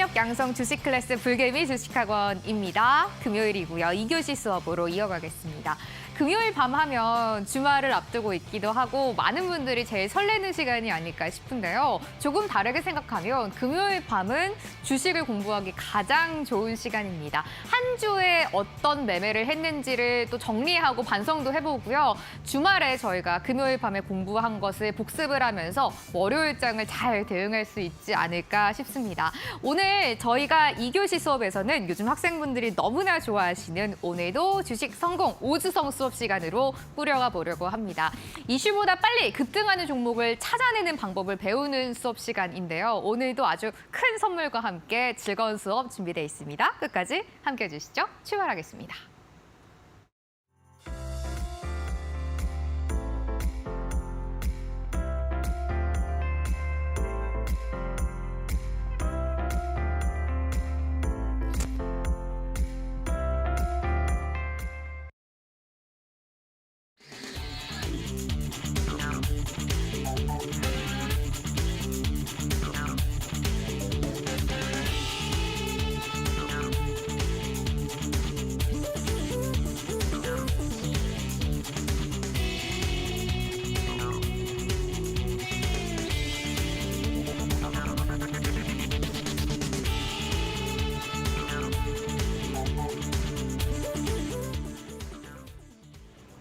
실력 양성 주식 클래스 불개미 주식학원입니다. 금요일이고요. 2교시 수업으로 이어가겠습니다. 금요일 밤 하면 주말을 앞두고 있기도 하고 많은 분들이 제일 설레는 시간이 아닐까 싶은데요. 조금 다르게 생각하면 금요일 밤은 주식을 공부하기 가장 좋은 시간입니다. 한 주에 어떤 매매를 했는지를 또 정리하고 반성도 해보고요. 주말에 저희가 금요일 밤에 공부한 것을 복습을 하면서 월요일장을 잘 대응할 수 있지 않을까 싶습니다. 오늘 저희가 2교시 수업에서는 요즘 학생분들이 너무나 좋아하시는 오늘도 주식 성공 오주성 수업 시간으로 꾸려가 보려고 합니다. 이슈보다 빨리 급등하는 종목을 찾아내는 방법을 배우는 수업 시간인데요. 오늘도 아주 큰 선물과 함께 즐거운 수업 준비되어 있습니다. 끝까지 함께해 주시죠. 출발하겠습니다.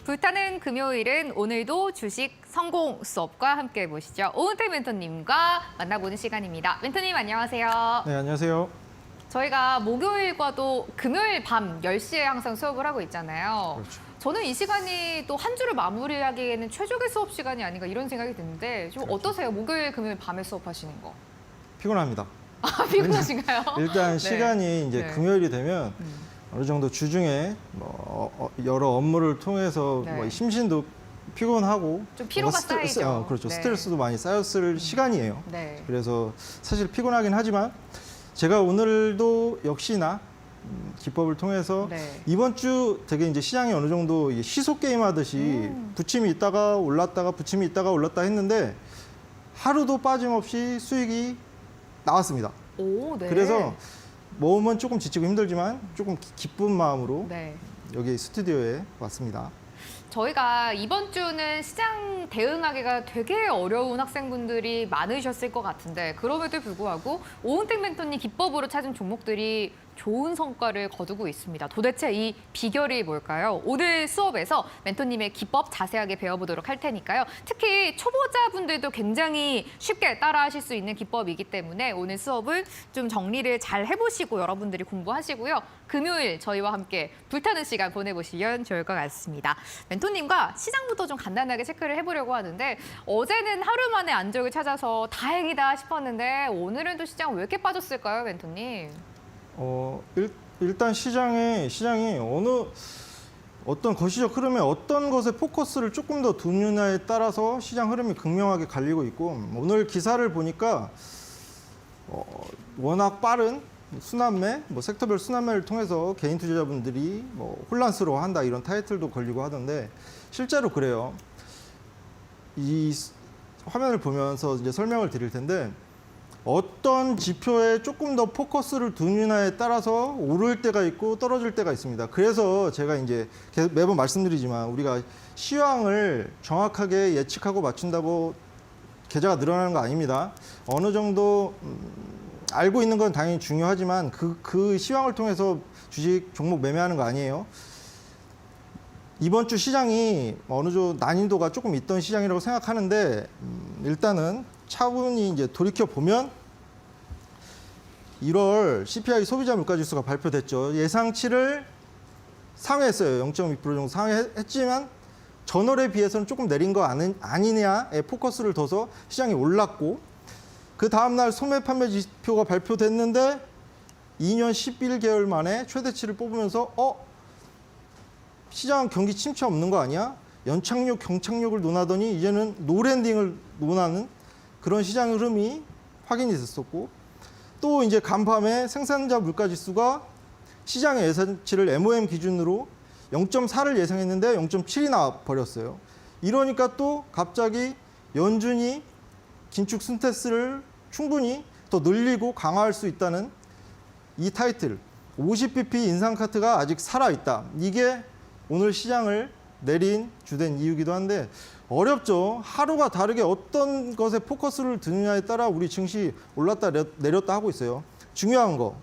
불타는 금요일은 오늘도 주식 성공 수업과 함께 해보시죠. 오은택 멘토님과 만나보는 시간입니다. 멘토님 안녕하세요. 네, 안녕하세요. 저희가 목요일과도 금요일 밤 10시에 항상 수업을 하고 있잖아요. 그렇죠. 저는 이 시간이 또 한 주를 마무리하기에는 최적의 수업 시간이 아닌가 이런 생각이 드는데 좀 그렇죠. 어떠세요? 목요일, 금요일 밤에 수업하시는 거. 피곤합니다. 아, 피곤하신가요? 일단 네. 시간이 이제 네. 금요일이 되면 어느 정도 주중에 여러 업무를 통해서 네. 심신도 피곤하고 좀 피로가 쌓이죠. 그렇죠. 네. 스트레스도 많이 쌓였을 시간이에요. 네. 그래서 사실 피곤하긴 하지만 제가 오늘도 역시나 기법을 통해서 네. 이번 주 되게 이제 시장이 어느 정도 이게 시소 게임 하듯이 부침이 있다가 올랐다가 부침이 있다가 올랐다 했는데 하루도 빠짐없이 수익이 나왔습니다. 오, 네. 그래서 몸은 조금 지치고 힘들지만 조금 기쁜 마음으로 네. 여기 스튜디오에 왔습니다. 저희가 이번 주는 시장 대응하기가 되게 어려운 학생분들이 많으셨을 것 같은데 그럼에도 불구하고 오은택 멘토님 기법으로 찾은 종목들이 좋은 성과를 거두고 있습니다. 도대체 이 비결이 뭘까요? 오늘 수업에서 멘토님의 기법 자세하게 배워보도록 할 테니까요. 특히 초보자분들도 굉장히 쉽게 따라하실 수 있는 기법이기 때문에 오늘 수업을 좀 정리를 잘 해보시고 여러분들이 공부하시고요. 금요일 저희와 함께 불타는 시간 보내보시면 좋을 것 같습니다. 멘토님과 시장부터 좀 간단하게 체크를 해보려고 하는데 어제는 하루 만에 안정을 찾아서 다행이다 싶었는데 오늘은 또 시장 왜 이렇게 빠졌을까요, 멘토님? 일단 시장이 어떤 거시적 흐름에 어떤 것에 포커스를 조금 더 두느냐에 따라서 시장 흐름이 극명하게 갈리고 있고 오늘 기사를 보니까 워낙 빠른 순환매, 섹터별 순환매를 통해서 개인 투자자분들이 혼란스러워한다 이런 타이틀도 걸리고 하던데 실제로 그래요. 이 화면을 보면서 이제 설명을 드릴 텐데 어떤 지표에 조금 더 포커스를 두느냐에 따라서 오를 때가 있고 떨어질 때가 있습니다. 그래서 제가 이제 매번 말씀드리지만 우리가 시황을 정확하게 예측하고 맞춘다고 계좌가 늘어나는 거 아닙니다. 어느 정도 알고 있는 건 당연히 중요하지만 그 시황을 통해서 주식 종목 매매하는 거 아니에요. 이번 주 시장이 어느 정도 난이도가 조금 있던 시장이라고 생각하는데 일단은 차분히 이제 돌이켜 보면 1월 CPI 소비자 물가지수가 발표됐죠. 예상치를 상회했어요. 0.2% 정도 상회했지만 전월에 비해서는 조금 내린 거 아니냐에 포커스를 둬서 시장이 올랐고 그 다음날 소매 판매 지표가 발표됐는데 2년 11개월 만에 최대치를 뽑으면서 시장 경기 침체 없는 거 아니야? 연착륙, 경착륙을 논하더니 이제는 노랜딩을 논하는 그런 시장 흐름이 확인이 됐었고 또 이제 간밤에 생산자 물가지수가 시장의 예상치를 MOM 기준으로 0.4를 예상했는데 0.7이 나와버렸어요. 이러니까 또 갑자기 연준이 긴축 스탠스를 충분히 더 늘리고 강화할 수 있다는 이 타이틀 50bp 인상 카트가 아직 살아있다. 이게 오늘 시장을 내린 주된 이유기도 한데 어렵죠. 하루가 다르게 어떤 것에 포커스를 두느냐에 따라 우리 증시 올랐다 내렸다 하고 있어요. 중요한 거.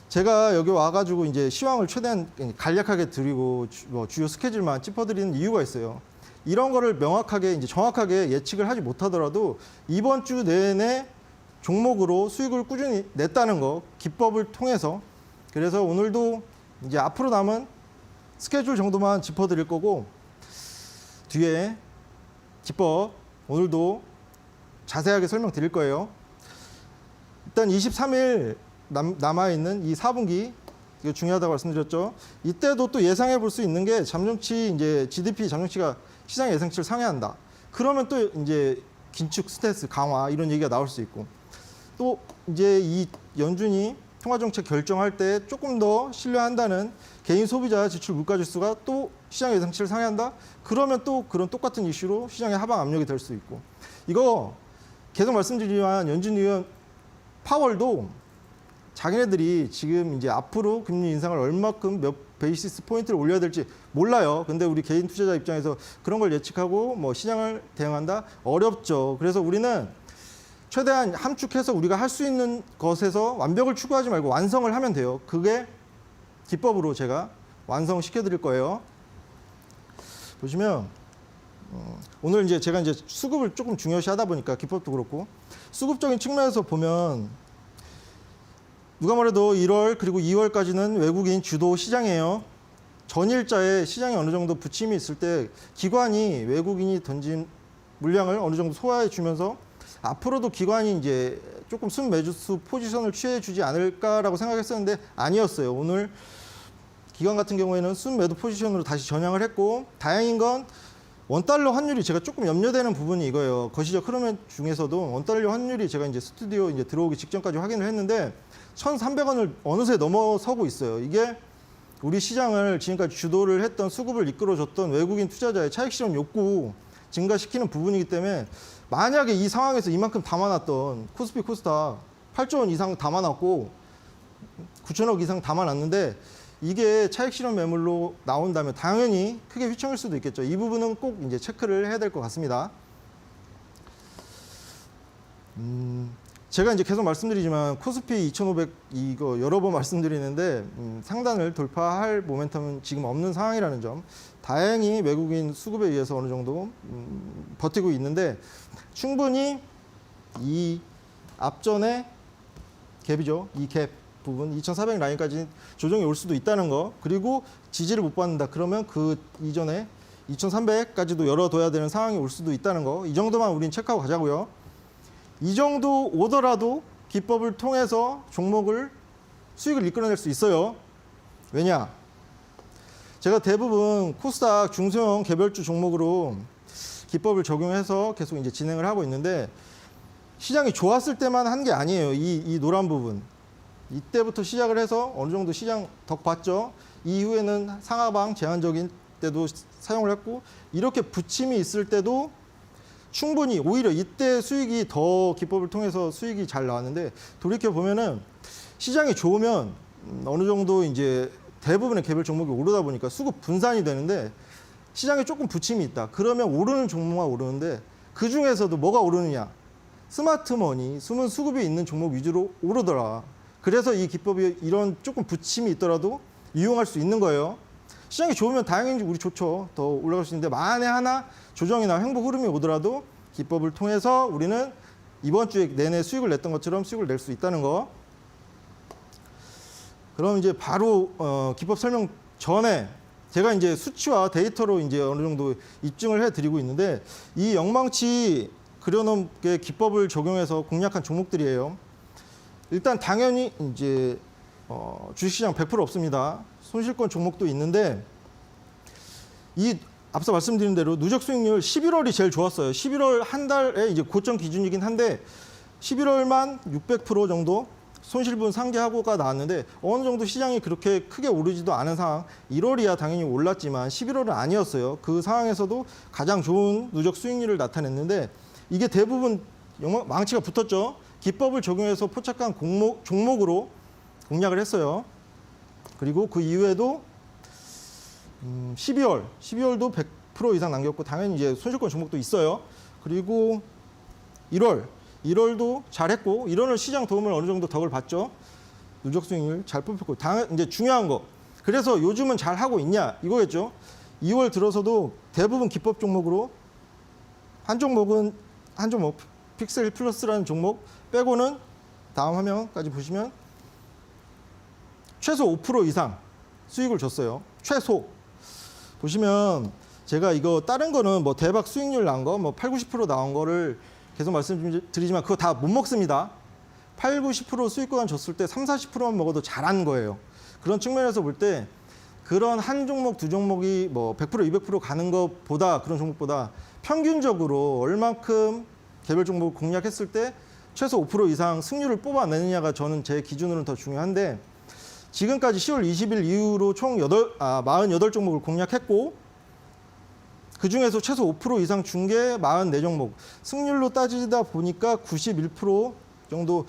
제가 여기 와가지고 이제 시황을 최대한 간략하게 드리고 주요 스케줄만 짚어드리는 이유가 있어요. 이런 거를 명확하게 이제 정확하게 예측을 하지 못하더라도 이번 주 내내 종목으로 수익을 꾸준히 냈다는 거 기법을 통해서 그래서 오늘도 이제 앞으로 남은 스케줄 정도만 짚어드릴 거고 뒤에 기법 오늘도 자세하게 설명드릴 거예요. 일단 23일 남아있는 이 4분기 이거 중요하다고 말씀드렸죠. 이때도 또 예상해 볼 수 있는 게 잠정치 이제 GDP 잠정치가 시장 예상치를 상회한다. 그러면 또 이제 긴축 스탠스 강화 이런 얘기가 나올 수 있고 또 이제 이 연준이 통화정책 결정할 때 조금 더 신뢰한다는 개인 소비자 지출 물가지수가 또 시장 예상치를 상회한다. 그러면 또 그런 똑같은 이슈로 시장의 하방 압력이 될 수 있고 이거 계속 말씀드리지만 연준 의원 파월도 자기네들이 지금 이제 앞으로 금리 인상을 얼마큼 몇 베이시스 포인트를 올려야 될지 몰라요. 근데 우리 개인 투자자 입장에서 그런 걸 예측하고 뭐 시장을 대응한다 어렵죠. 그래서 우리는 최대한 함축해서 우리가 할 수 있는 것에서 완벽을 추구하지 말고 완성을 하면 돼요. 그게 기법으로 제가 완성시켜 드릴 거예요. 보시면 오늘 이제 제가 이제 수급을 조금 중요시하다 보니까 기법도 그렇고 수급적인 측면에서 보면 누가 뭐래도 1월 그리고 2월까지는 외국인 주도 시장이에요. 전일자에 시장에 어느 정도 부침이 있을 때 기관이 외국인이 던진 물량을 어느 정도 소화해 주면서 앞으로도 기관이 이제 조금 순매수 포지션을 취해 주지 않을까라고 생각했었는데 아니었어요. 오늘 기관 같은 경우에는 순매도 포지션으로 다시 전향을 했고 다행인 건 원달러 환율이 제가 조금 염려되는 부분이 이거예요. 거시적 흐름 중에서도 원달러 환율이 제가 이제 스튜디오 이제 들어오기 직전까지 확인을 했는데 1,300원을 어느새 넘어서고 있어요. 이게 우리 시장을 지금까지 주도를 했던 수급을 이끌어줬던 외국인 투자자의 차익 실현 욕구 증가시키는 부분이기 때문에 만약에 이 상황에서 이만큼 담아놨던 코스피 코스닥 8조 원 이상 담아놨고 9천억 이상 담아놨는데 이게 차익 실현 매물로 나온다면 당연히 크게 휘청일 수도 있겠죠. 이 부분은 꼭 이제 체크를 해야 될 것 같습니다. 제가 이제 계속 말씀드리지만 코스피 2,500 이거 여러 번 말씀드리는데 상단을 돌파할 모멘텀은 지금 없는 상황이라는 점. 다행히 외국인 수급에 의해서 어느 정도 버티고 있는데 충분히 이 앞전에 갭이죠. 이 갭 부분 2,400 라인까지 조정이 올 수도 있다는 거. 그리고 지지를 못 받는다. 그러면 그 이전에 2,300까지도 열어둬야 되는 상황이 올 수도 있다는 거. 이 정도만 우린 체크하고 가자고요. 이 정도 오더라도 기법을 통해서 종목을 수익을 이끌어낼 수 있어요. 왜냐? 제가 대부분 코스닥 중소형 개별주 종목으로 기법을 적용해서 계속 이제 진행을 하고 있는데 시장이 좋았을 때만 한 게 아니에요. 이 노란 부분. 이때부터 시작을 해서 어느 정도 시장 덕 봤죠. 이후에는 상하방 제한적인 때도 사용을 했고 이렇게 부침이 있을 때도 충분히 오히려 이때 수익이 더 기법을 통해서 수익이 잘 나왔는데 돌이켜 보면은 시장이 좋으면 어느 정도 이제 대부분의 개별 종목이 오르다 보니까 수급 분산이 되는데 시장에 조금 부침이 있다. 그러면 오르는 종목만 오르는데 그 중에서도 뭐가 오르느냐? 스마트머니, 숨은 수급이 있는 종목 위주로 오르더라. 그래서 이 기법이 이런 조금 부침이 있더라도 이용할 수 있는 거예요. 시장이 좋으면 다행인지 우리 좋죠. 더 올라갈 수 있는데 만에 하나 조정이나 횡보 흐름이 오더라도 기법을 통해서 우리는 이번 주에 내내 수익을 냈던 것처럼 수익을 낼 수 있다는 거. 그럼 이제 바로 기법 설명 전에 제가 이제 수치와 데이터로 이제 어느 정도 입증을 해드리고 있는데 이 영망치 그려놓은 게 기법을 적용해서 공략한 종목들이에요. 일단 당연히 이제 주식시장 100% 없습니다. 손실권 종목도 있는데 이 앞서 말씀드린 대로 누적 수익률 11월이 제일 좋았어요. 11월 한 달에 이제 고점 기준이긴 한데 11월만 600% 정도 손실분 상계하고가 나왔는데 어느 정도 시장이 그렇게 크게 오르지도 않은 상황. 1월이야 당연히 올랐지만 11월은 아니었어요. 그 상황에서도 가장 좋은 누적 수익률을 나타냈는데 이게 대부분 망치가 붙었죠. 기법을 적용해서 포착한 종목으로 공략을 했어요. 그리고 그 이후에도 12월도 100% 이상 남겼고 당연히 이제 손실권 종목도 있어요. 그리고 1월도 잘했고 1월은 시장 도움을 어느 정도 덕을 봤죠. 누적 수익률 잘 뽑혔고 이제 중요한 거. 그래서 요즘은 잘 하고 있냐 이거겠죠. 2월 들어서도 대부분 기법 종목으로 한 종목 픽셀 플러스라는 종목 빼고는 다음 화면까지 보시면 최소 5% 이상 수익을 줬어요. 최소. 보시면 제가 이거 다른 거는 뭐 대박 수익률 난 거, 뭐 8, 90% 나온 거를 계속 말씀드리지만 그거 다 못 먹습니다. 8, 90% 수익권 줬을 때 3, 40%만 먹어도 잘한 거예요. 그런 측면에서 볼 때 그런 한 종목, 두 종목이 뭐 100%, 200% 가는 것보다 그런 종목보다 평균적으로 얼만큼 개별 종목을 공략했을 때 최소 5% 이상 승률을 뽑아내느냐가 저는 제 기준으로는 더 중요한데 지금까지 10월 20일 이후로 총 48종목을 공략했고 그중에서 최소 5% 이상 준 게 44종목. 승률로 따지다 보니까 91% 정도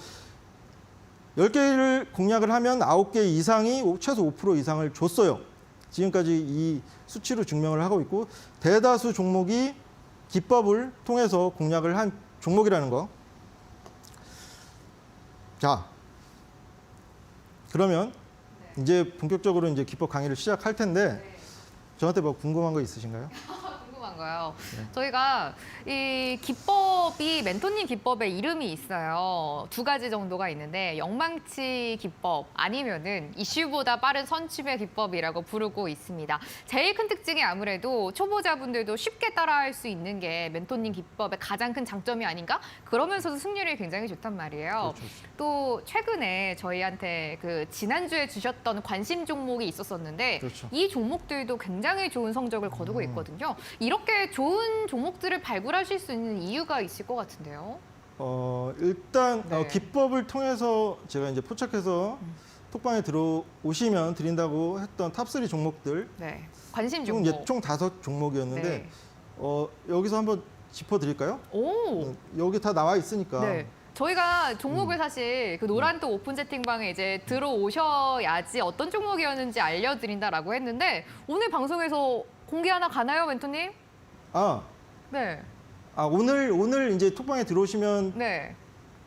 10개를 공략을 하면 9개 이상이 최소 5% 이상을 줬어요. 지금까지 이 수치로 증명을 하고 있고 대다수 종목이 기법을 통해서 공략을 한 종목이라는 거. 자, 그러면 이제 본격적으로 이제 기법 강의를 시작할 텐데 저한테 뭐 궁금한 거 있으신가요? 궁금한 거요. 네. 저희가 이 기법이 멘토님 기법의 이름이 있어요. 두 가지 정도가 있는데 영망치 기법 아니면은 이슈보다 빠른 선취의 기법이라고 부르고 있습니다. 제일 큰 특징이 아무래도 초보자분들도 쉽게 따라할 수 있는 게 멘토님 기법의 가장 큰 장점이 아닌가? 그러면서도 승률이 굉장히 좋단 말이에요. 그렇죠. 또 최근에 저희한테 그 지난주에 주셨던 관심 종목이 있었었는데 그렇죠. 이 종목들도 굉장히 좋은 성적을 거두고 있거든요. 이렇게 좋은 종목들을 발굴하실 수 있는 이유가 있을 것 같은데요. 일단 네. 기법을 통해서 제가 이제 포착해서 톡방에 들어오시면 드린다고 했던 탑3 종목들 네. 관심 총, 종목. 총 5종목이었는데 네. 여기서 한번 짚어드릴까요? 오. 여기 다 나와 있으니까. 네. 저희가 종목을 사실 그 노란또 오픈 채팅방에 이제 들어오셔야지 어떤 종목이었는지 알려드린다라고 했는데 오늘 방송에서 공개 하나 가나요, 멘토님? 네. 오늘 이제 톡방에 들어오시면 네.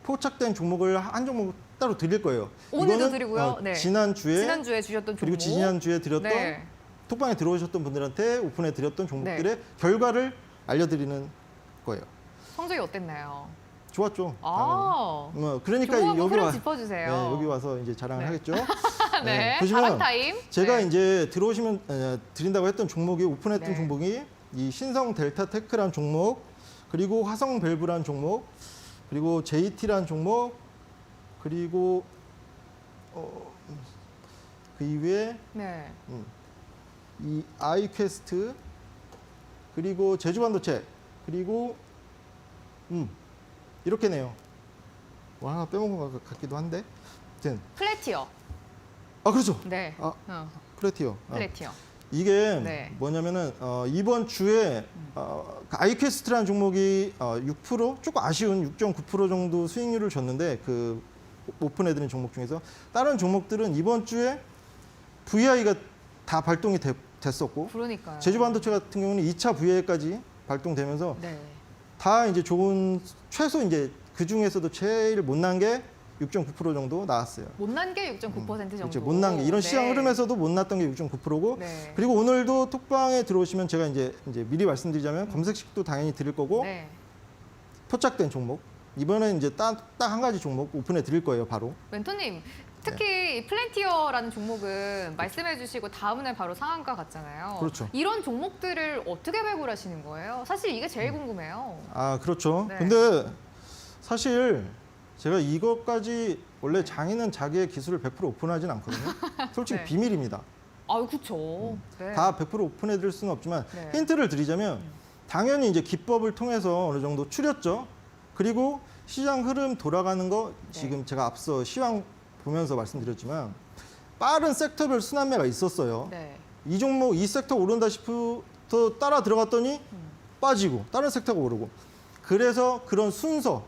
포착된 종목을 한 종목 따로 드릴 거예요. 오늘도 이거는, 드리고요. 네. 지난주에 주셨던 종목. 그리고 지난주에 드렸던 네. 톡방에 들어오셨던 분들한테 오픈해 드렸던 종목들의 결과를 알려드리는 거예요. 성적이 어땠나요? 좋았죠. 아. 그러니까 종목 여기 한번 짚어주세요. 여기 와서 이제 자랑을 네. 하겠죠. 네. 보시면 자랑 타임. 제가 네. 이제 들어오시면 드린다고 했던 종목이 오픈했던 네. 종목이 이 신성 델타 테크란 종목, 그리고 화성 밸브란 종목, 그리고 JT란 종목, 그리고 그 이후에 네. 이 아이퀘스트, 그리고 제주반도체, 그리고 이렇게네요. 뭐 하나 빼먹은 것 같기도 한데, 아무튼 플래티어. 그렇죠. 네. 플래티어. 플래티어. 이게 네. 뭐냐면은 이번 주에 아이퀘스트라는 종목이 6% 조금 아쉬운 6.9% 정도 수익률을 줬는데 그 오픈해드린 종목 중에서 다른 종목들은 이번 주에 VI가 다 발동이 됐었고 그러니까요. 제주반도체 같은 경우는 2차 VI까지 발동되면서 네. 다 이제 좋은 최소 이제 그 중에서도 제일 못난 게 6.9% 정도 나왔어요. 못난 게 6.9% 정도. 그렇죠. 못난 게 이런 시장 흐름에서도 못났던 게 6.9%고 네. 그리고 오늘도 톡방에 들어오시면 제가 이제 미리 말씀드리자면 검색식도 당연히 드릴 거고 네. 포착된 종목 이번엔 이제 딱 한 가지 종목 오픈해 드릴 거예요 바로. 멘토님, 특히 이 플랜티어라는 종목은 말씀해주시고 다음날 바로 상한가 갔잖아요. 그렇죠. 이런 종목들을 어떻게 발굴하시는 거예요? 사실 이게 제일 궁금해요. 그렇죠. 네. 근데 사실 제가 이것까지 원래 장인은 자기의 기술을 100% 오픈하진 않거든요. 솔직히 네. 비밀입니다. 그쵸. 네. 다 100% 오픈해 드릴 수는 없지만 네. 힌트를 드리자면 당연히 이제 기법을 통해서 어느 정도 추렸죠. 그리고 시장 흐름 돌아가는 거 지금 제가 앞서 시황 보면서 말씀드렸지만 빠른 섹터별 순환매가 있었어요. 네. 이 종목 이 섹터 오른다 싶어서 따라 들어갔더니 빠지고 다른 섹터가 오르고 그래서 그런 순서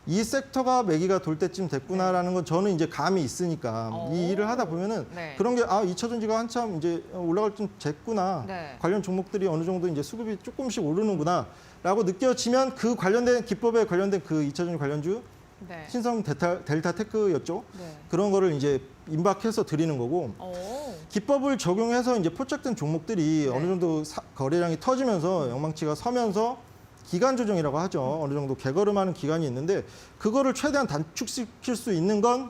이 섹터가 매기가 돌 때쯤 됐구나라는 건 저는 이제 감이 있으니까 이 일을 하다 보면은 네. 그런 게 2차 전지가 한참 이제 올라갈 좀 됐구나. 네. 관련 종목들이 어느 정도 이제 수급이 조금씩 오르는구나라고 느껴지면 그 관련된 기법에 관련된 그 2차 전지 관련주 네. 신성 델타 테크였죠. 네. 그런 거를 이제 임박해서 드리는 거고 오. 기법을 적용해서 이제 포착된 종목들이 네. 어느 정도 거래량이 터지면서 영망치가 서면서 기간 조정이라고 하죠. 어느 정도 개걸음하는 기간이 있는데 그거를 최대한 단축시킬 수 있는 건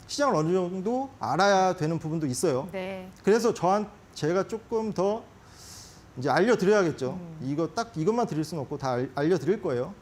시장을 어느 정도 알아야 되는 부분도 있어요. 네. 그래서 제가 조금 더 이제 알려드려야겠죠. 이것만 드릴 수는 없고 다 알려드릴 거예요.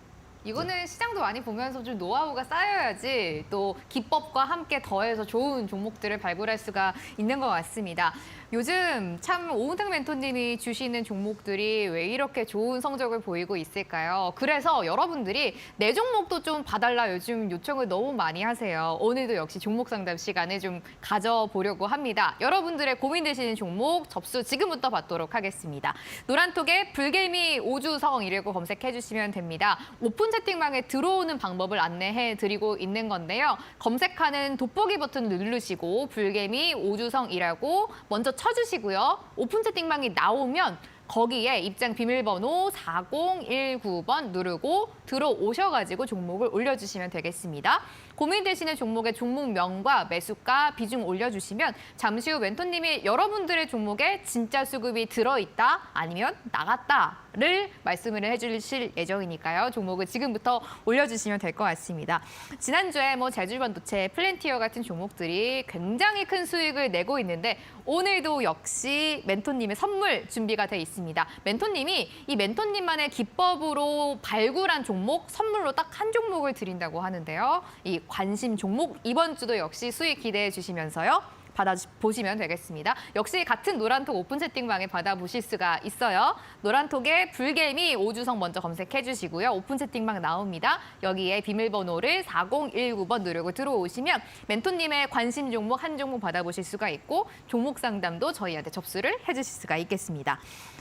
이거는 시장도 많이 보면서 좀 노하우가 쌓여야지 또 기법과 함께 더해서 좋은 종목들을 발굴할 수가 있는 것 같습니다. 요즘 참 오은택 멘토님이 주시는 종목들이 왜 이렇게 좋은 성적을 보이고 있을까요? 그래서 여러분들이 내 종목도 좀 봐달라 요즘 요청을 너무 많이 하세요. 오늘도 역시 종목 상담 시간을 좀 가져보려고 합니다. 여러분들의 고민되시는 종목 접수 지금부터 받도록 하겠습니다. 노란톡에 불개미 오주성이라고 검색해 주시면 됩니다. 오픈 채팅방에 들어오는 방법을 안내해 드리고 있는 건데요. 검색하는 돋보기 버튼 누르시고 불개미 오주성이라고 먼저 쳐주시고요. 오픈 채팅방이 나오면 거기에 입장 비밀번호 4019번 누르고 들어오셔가지고 종목을 올려주시면 되겠습니다. 고민되시는 종목의 종목명과 매수가, 비중 올려주시면 잠시 후 멘토님이 여러분들의 종목에 진짜 수급이 들어있다 아니면 나갔다를 말씀을 해주실 예정이니까요. 종목을 지금부터 올려주시면 될 것 같습니다. 지난주에 제주반도체, 플랜티어 같은 종목들이 굉장히 큰 수익을 내고 있는데 오늘도 역시 멘토님의 선물 준비가 돼 있습니다. 멘토님이 이 멘토님만의 기법으로 발굴한 종목 선물로 딱 한 종목을 드린다고 하는데요. 이 관심 종목 이번 주도 역시 수익 기대해 주시면서요. 받아보시면 되겠습니다. 역시 같은 노란톡 오픈 채팅방에 받아보실 수가 있어요. 노란톡에 불개미 오주성 먼저 검색해 주시고요. 오픈 채팅방 나옵니다. 여기에 비밀번호를 4019번 누르고 들어오시면 멘토님의 관심 종목 한 종목 받아보실 수가 있고 종목 상담도 저희한테 접수를 해주실 수가 있겠습니다.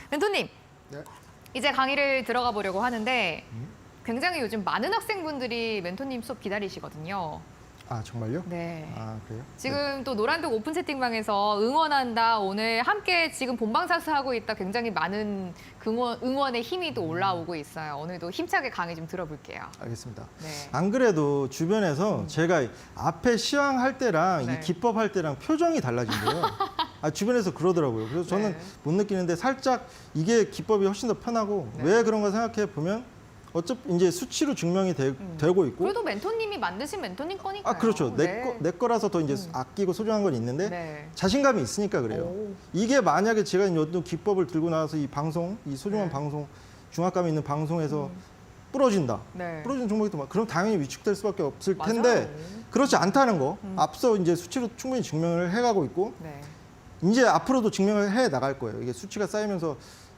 멘토님, 네. 이제 강의를 들어가 보려고 하는데 굉장히 요즘 많은 학생분들이 멘토님 수업 기다리시거든요. 아 정말요? 네. 아 그래요? 지금 또 노란톡 오픈 채팅방에서 응원한다. 오늘 함께 지금 본방사수하고 있다. 굉장히 많은 응원의 힘이 또 올라오고 있어요. 오늘도 힘차게 강의 좀 들어볼게요. 알겠습니다. 네. 안 그래도 주변에서 제가 앞에 시황할 때랑 네. 이 기법 할 때랑 표정이 달라진대요. 주변에서 그러더라고요. 그래서 저는 네. 못 느끼는데 살짝 이게 기법이 훨씬 더 편하고 네. 왜 그런가 생각해 보면 어차피 이제 수치로 증명이 되고 있고 그래도 멘토님이 만드신 멘토님 거니까요. 그렇죠. 네. 내 거라서 더 이제 아끼고 소중한 건 있는데 네. 자신감이 있으니까 그래요. 오. 이게 만약에 제가 이제 어떤 기법을 들고 나와서 이 방송, 이 소중한 네. 방송, 중압감 있는 방송에서 부러진다. 네. 부러지는 종목이 또 그럼 당연히 위축될 수밖에 없을 맞아요. 텐데 그렇지 않다는 거 앞서 이제 수치로 충분히 증명을 해가고 있고 네. 이제 앞으로도 증명을 해 나갈 거예요. 이게 수치가 쌓이면서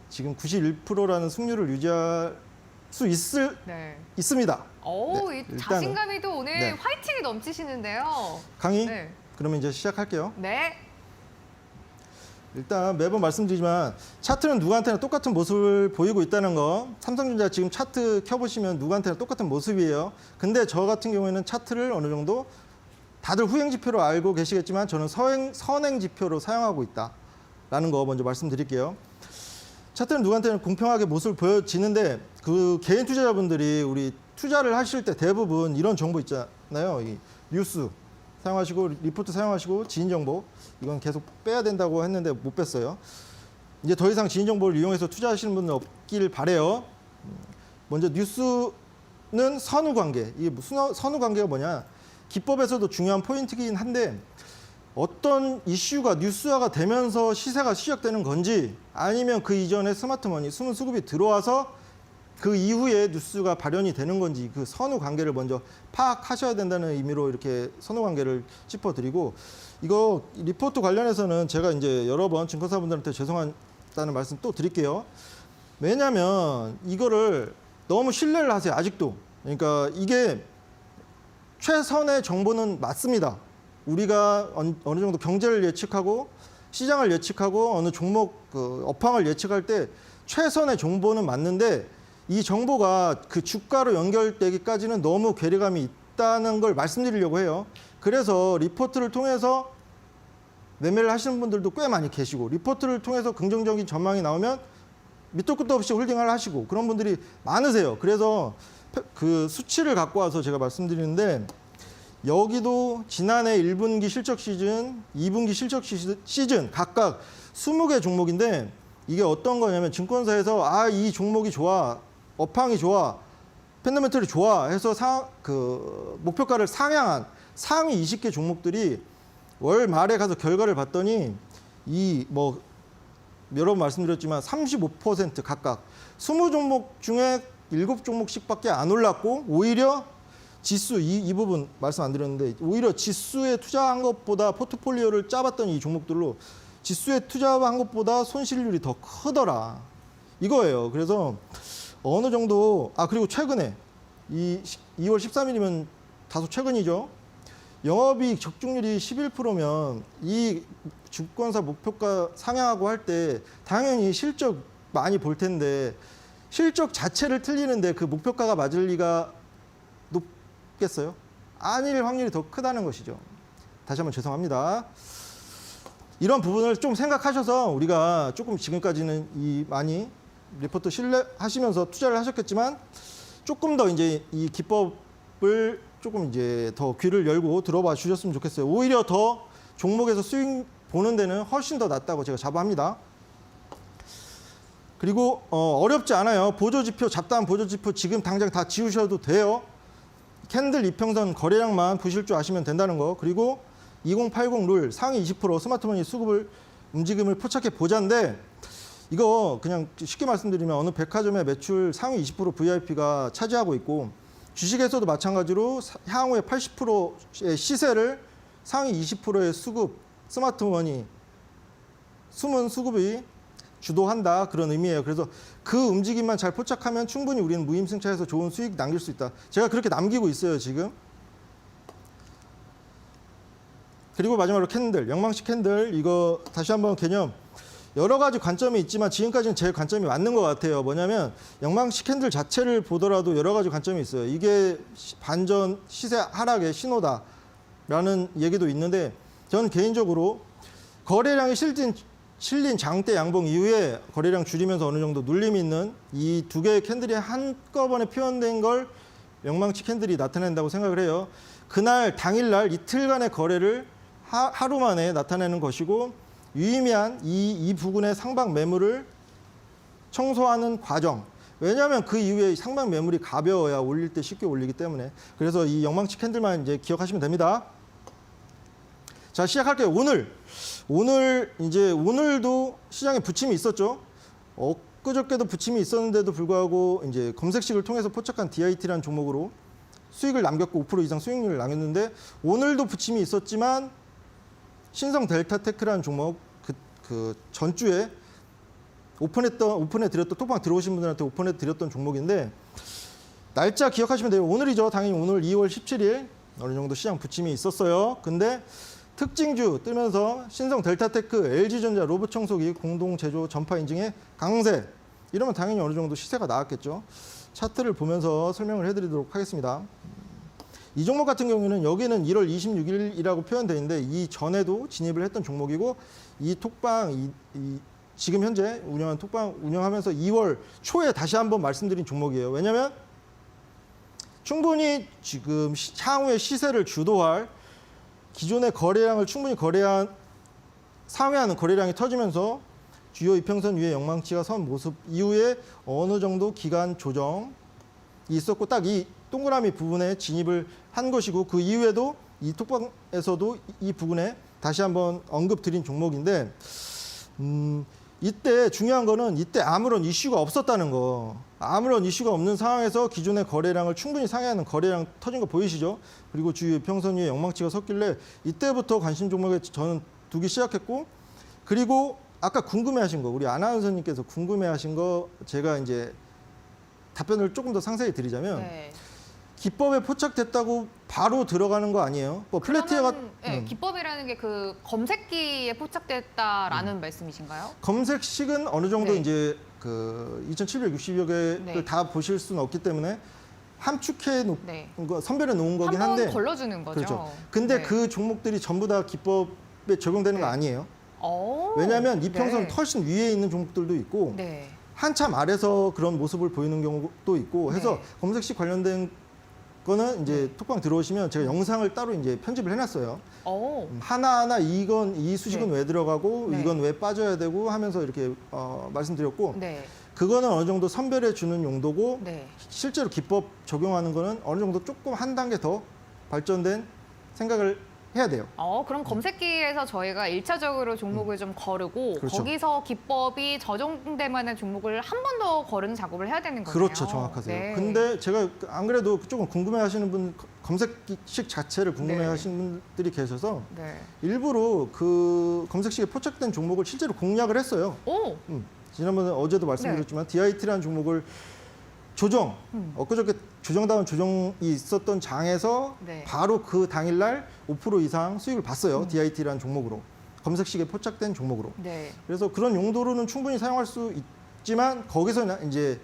지금 91%라는 승률을 유지할 수 네. 있습니다. 오, 네, 이 일단은. 자신감이 또 오늘 네. 화이팅이 넘치시는데요. 강의 네. 그러면 이제 시작할게요. 네. 일단 매번 말씀드리지만 차트는 누구한테나 똑같은 모습을 보이고 있다는 거. 삼성전자 지금 차트 켜보시면 누구한테나 똑같은 모습이에요. 근데 저 같은 경우에는 차트를 어느 정도 다들 후행 지표로 알고 계시겠지만 저는 선행 지표로 사용하고 있다라는 거 먼저 말씀드릴게요. 차트는 누구한테는 공평하게 모습을 보여지는데 그 개인 투자자분들이 우리 투자를 하실 때 대부분 이런 정보 있잖아요. 이 뉴스 사용하시고 리포트 사용하시고 지인 정보 이건 계속 빼야 된다고 했는데 못 뺐어요. 이제 더 이상 지인 정보를 이용해서 투자하시는 분은 없길 바래요. 먼저 뉴스는 선후 관계. 이게 선후 관계가 뭐냐? 기법에서도 중요한 포인트이긴 한데 어떤 이슈가 뉴스화가 되면서 시세가 시작되는 건지 아니면 그 이전에 스마트머니, 숨은 수급이 들어와서 그 이후에 뉴스가 발현이 되는 건지 그 선후 관계를 먼저 파악하셔야 된다는 의미로 이렇게 선후 관계를 짚어드리고 이거 리포트 관련해서는 제가 이제 여러 번 증권사분들한테 죄송하다는 말씀 또 드릴게요. 왜냐하면 이거를 너무 신뢰를 하세요. 아직도. 그러니까 이게 최선의 정보는 맞습니다. 우리가 어느 정도 경제를 예측하고 시장을 예측하고 어느 종목 업황을 예측할 때 최선의 정보는 맞는데 이 정보가 그 주가로 연결되기까지는 너무 괴리감이 있다는 걸 말씀드리려고 해요. 그래서 리포트를 통해서 매매를 하시는 분들도 꽤 많이 계시고 리포트를 통해서 긍정적인 전망이 나오면 밑도 끝도 없이 홀딩을 하시고 그런 분들이 많으세요. 그래서 그 수치를 갖고 와서 제가 말씀드리는데 여기도 지난해 1분기 실적 시즌, 2분기 실적 시즌 각각 20개 종목인데 이게 어떤 거냐면 증권사에서 이 종목이 좋아, 업황이 좋아, 펀더멘털이 좋아 해서 목표가를 상향한 상위 20개 종목들이 월 말에 가서 결과를 봤더니 여러 번 말씀드렸지만 35% 각각 20종목 중에 7종목씩밖에 안 올랐고 오히려 지수 이 부분 말씀 안 드렸는데 오히려 지수에 투자한 것보다 포트폴리오를 짜봤더니 이 종목들로 지수에 투자한 것보다 손실률이 더 크더라 이거예요. 그래서 어느 정도 그리고 최근에 2월 13일이면 다소 최근이죠. 영업이익 적중률이 11%면 이 증권사 목표가 상향하고 할 때 당연히 실적 많이 볼 텐데 실적 자체를 틀리는데 그 목표가가 맞을 리가 높겠어요? 아닐 확률이 더 크다는 것이죠. 다시 한번 죄송합니다. 이런 부분을 좀 생각하셔서 우리가 조금 지금까지는 많이 리포트 신뢰하시면서 투자를 하셨겠지만 조금 더 이제 이 기법을 조금 이제 더 귀를 열고 들어봐 주셨으면 좋겠어요. 오히려 더 종목에서 수익 보는 데는 훨씬 더 낫다고 제가 자부합니다. 그리고 어렵지 않아요. 보조지표, 잡다한 보조지표 지금 당장 다 지우셔도 돼요. 캔들 이평선 거래량만 보실 줄 아시면 된다는 거. 그리고 2080 룰 상위 20% 스마트머니 수급을 움직임을 포착해 보자인데 이거 그냥 쉽게 말씀드리면 어느 백화점의 매출 상위 20% VIP가 차지하고 있고 주식에서도 마찬가지로 향후에 80%의 시세를 상위 20%의 수급, 스마트머니, 숨은 수급이 주도한다 그런 의미예요. 그래서 그 움직임만 잘 포착하면 충분히 우리는 무임승차해서 좋은 수익 남길 수 있다. 제가 그렇게 남기고 있어요 지금. 그리고 마지막으로 캔들, 영망시 캔들 이거 다시 한번 개념 여러 가지 관점이 있지만 지금까지는 제 관점이 맞는 것 같아요. 뭐냐면 영망시 캔들 자체를 보더라도 여러 가지 관점이 있어요. 이게 반전 시세 하락의 신호다라는 얘기도 있는데 저는 개인적으로 거래량이 실린 장대 양봉 이후에 거래량 줄이면서 어느 정도 눌림이 있는 이 두 개의 캔들이 한꺼번에 표현된 걸 영망치 캔들이 나타낸다고 생각을 해요. 그날 당일날 이틀간의 거래를 하루 만에 나타내는 것이고 유의미한 이 부근의 상방 매물을 청소하는 과정. 왜냐하면 그 이후에 상방 매물이 가벼워야 올릴 때 쉽게 올리기 때문에. 그래서 이 영망치 캔들만 이제 기억하시면 됩니다. 자, 시작할게요. 오늘도 시장에 부침이 있었죠. 엊그저께도 부침이 있었는데도 불구하고 이제 검색식을 통해서 포착한 DIT라는 종목으로 수익을 남겼고 5% 이상 수익률을 남겼는데 오늘도 부침이 있었지만 신성 델타테크라는 종목 그 전주에 오픈해 드렸던 톡방 들어오신 분들한테 오픈해 드렸던 종목인데 날짜 기억하시면 돼요. 오늘이죠. 당연히 오늘 2월 17일 어느 정도 시장 부침이 있었어요. 근데 특징주 뜨면서 신성 델타테크, LG전자 로봇 청소기 공동 제조 전파 인증의 강세 이러면 당연히 어느 정도 시세가 나왔겠죠. 차트를 보면서 설명을 해드리도록 하겠습니다. 이 종목 같은 경우에는 여기는 1월 26일이라고 표현되어 있는데 이 전에도 진입을 했던 종목이고 이 톡방 지금 현재 운영한 톡방 운영하면서 2월 초에 다시 한번 말씀드린 종목이에요. 왜냐하면 충분히 지금 향후의 시세를 주도할 기존의 거래량을 충분히 상회하는 거래량이 터지면서 주요 이평선 위에 영망치가 선 모습 이후에 어느 정도 기간 조정이 있었고 딱 이 동그라미 부분에 진입을 한 것이고 그 이후에도 이 톡방에서도 이 부분에 다시 한번 언급드린 종목인데 이때 중요한 거는 이때 아무런 이슈가 없었다는 거. 아무런 이슈가 없는 상황에서 기존의 거래량을 충분히 상회하는 거래량 터진 거 보이시죠? 그리고 주요 이평선 위에 영망치가 섰길래 이때부터 관심 종목에 저는 두기 시작했고 그리고 아까 궁금해하신 거 우리 아나운서님께서 궁금해하신 거 제가 이제 답변을 조금 더 상세히 드리자면 네. 기법에 포착됐다고 바로 들어가는 거 아니에요? 뭐 플래티어가 네, 기법이라는 게 그 검색기에 포착됐다라는 말씀이신가요? 검색식은 어느 정도 네. 이제 그 2,760여 개를 네. 다 보실 수는 없기 때문에 함축해 놓은 네. 거, 선별해 놓은 거긴 한번 한데 걸러주는 거죠. 그렇죠. 근데 네. 그 종목들이 전부 다 기법에 적용되는 거 네. 아니에요. 오, 왜냐하면 이평선 네. 훨씬 위에 있는 종목들도 있고 네. 한참 아래서 그런 모습을 보이는 경우도 있고 해서 네. 검색식 관련된 거는 이제 톡방 들어오시면 제가 영상을 따로 이제 편집을 해놨어요. 오, 하나하나 이 수식은 네. 왜 들어가고 네. 이건 왜 빠져야 되고 하면서 이렇게 말씀드렸고 네. 그거는 어느 정도 선별해 주는 용도고 네. 실제로 기법 적용하는 거는 어느 정도 조금 한 단계 더 발전된 생각을 해야 돼요. 그럼 검색기에서 저희가 일차적으로 종목을 좀 거르고 그렇죠. 거기서 기법이 적용될 만한 종목을 한 번 더 거르는 작업을 해야 되는 거네요. 그렇죠, 정확하세요. 네. 근데 제가 안 그래도 조금 궁금해하시는 분 검색식 자체를 궁금해하시는 분들이 계셔서 네. 일부러 그 검색식에 포착된 종목을 실제로 공략을 했어요. 오, 지난번에 어제도 말씀드렸지만 DIT라는 종목을 조정, 엊그저께 조정다운 조정이 있었던 장에서 네. 바로 그 당일날 5% 이상 수익을 봤어요. DIT라는 종목으로. 검색식에 포착된 종목으로. 네. 그래서 그런 용도로는 충분히 사용할 수 있지만 거기서 이제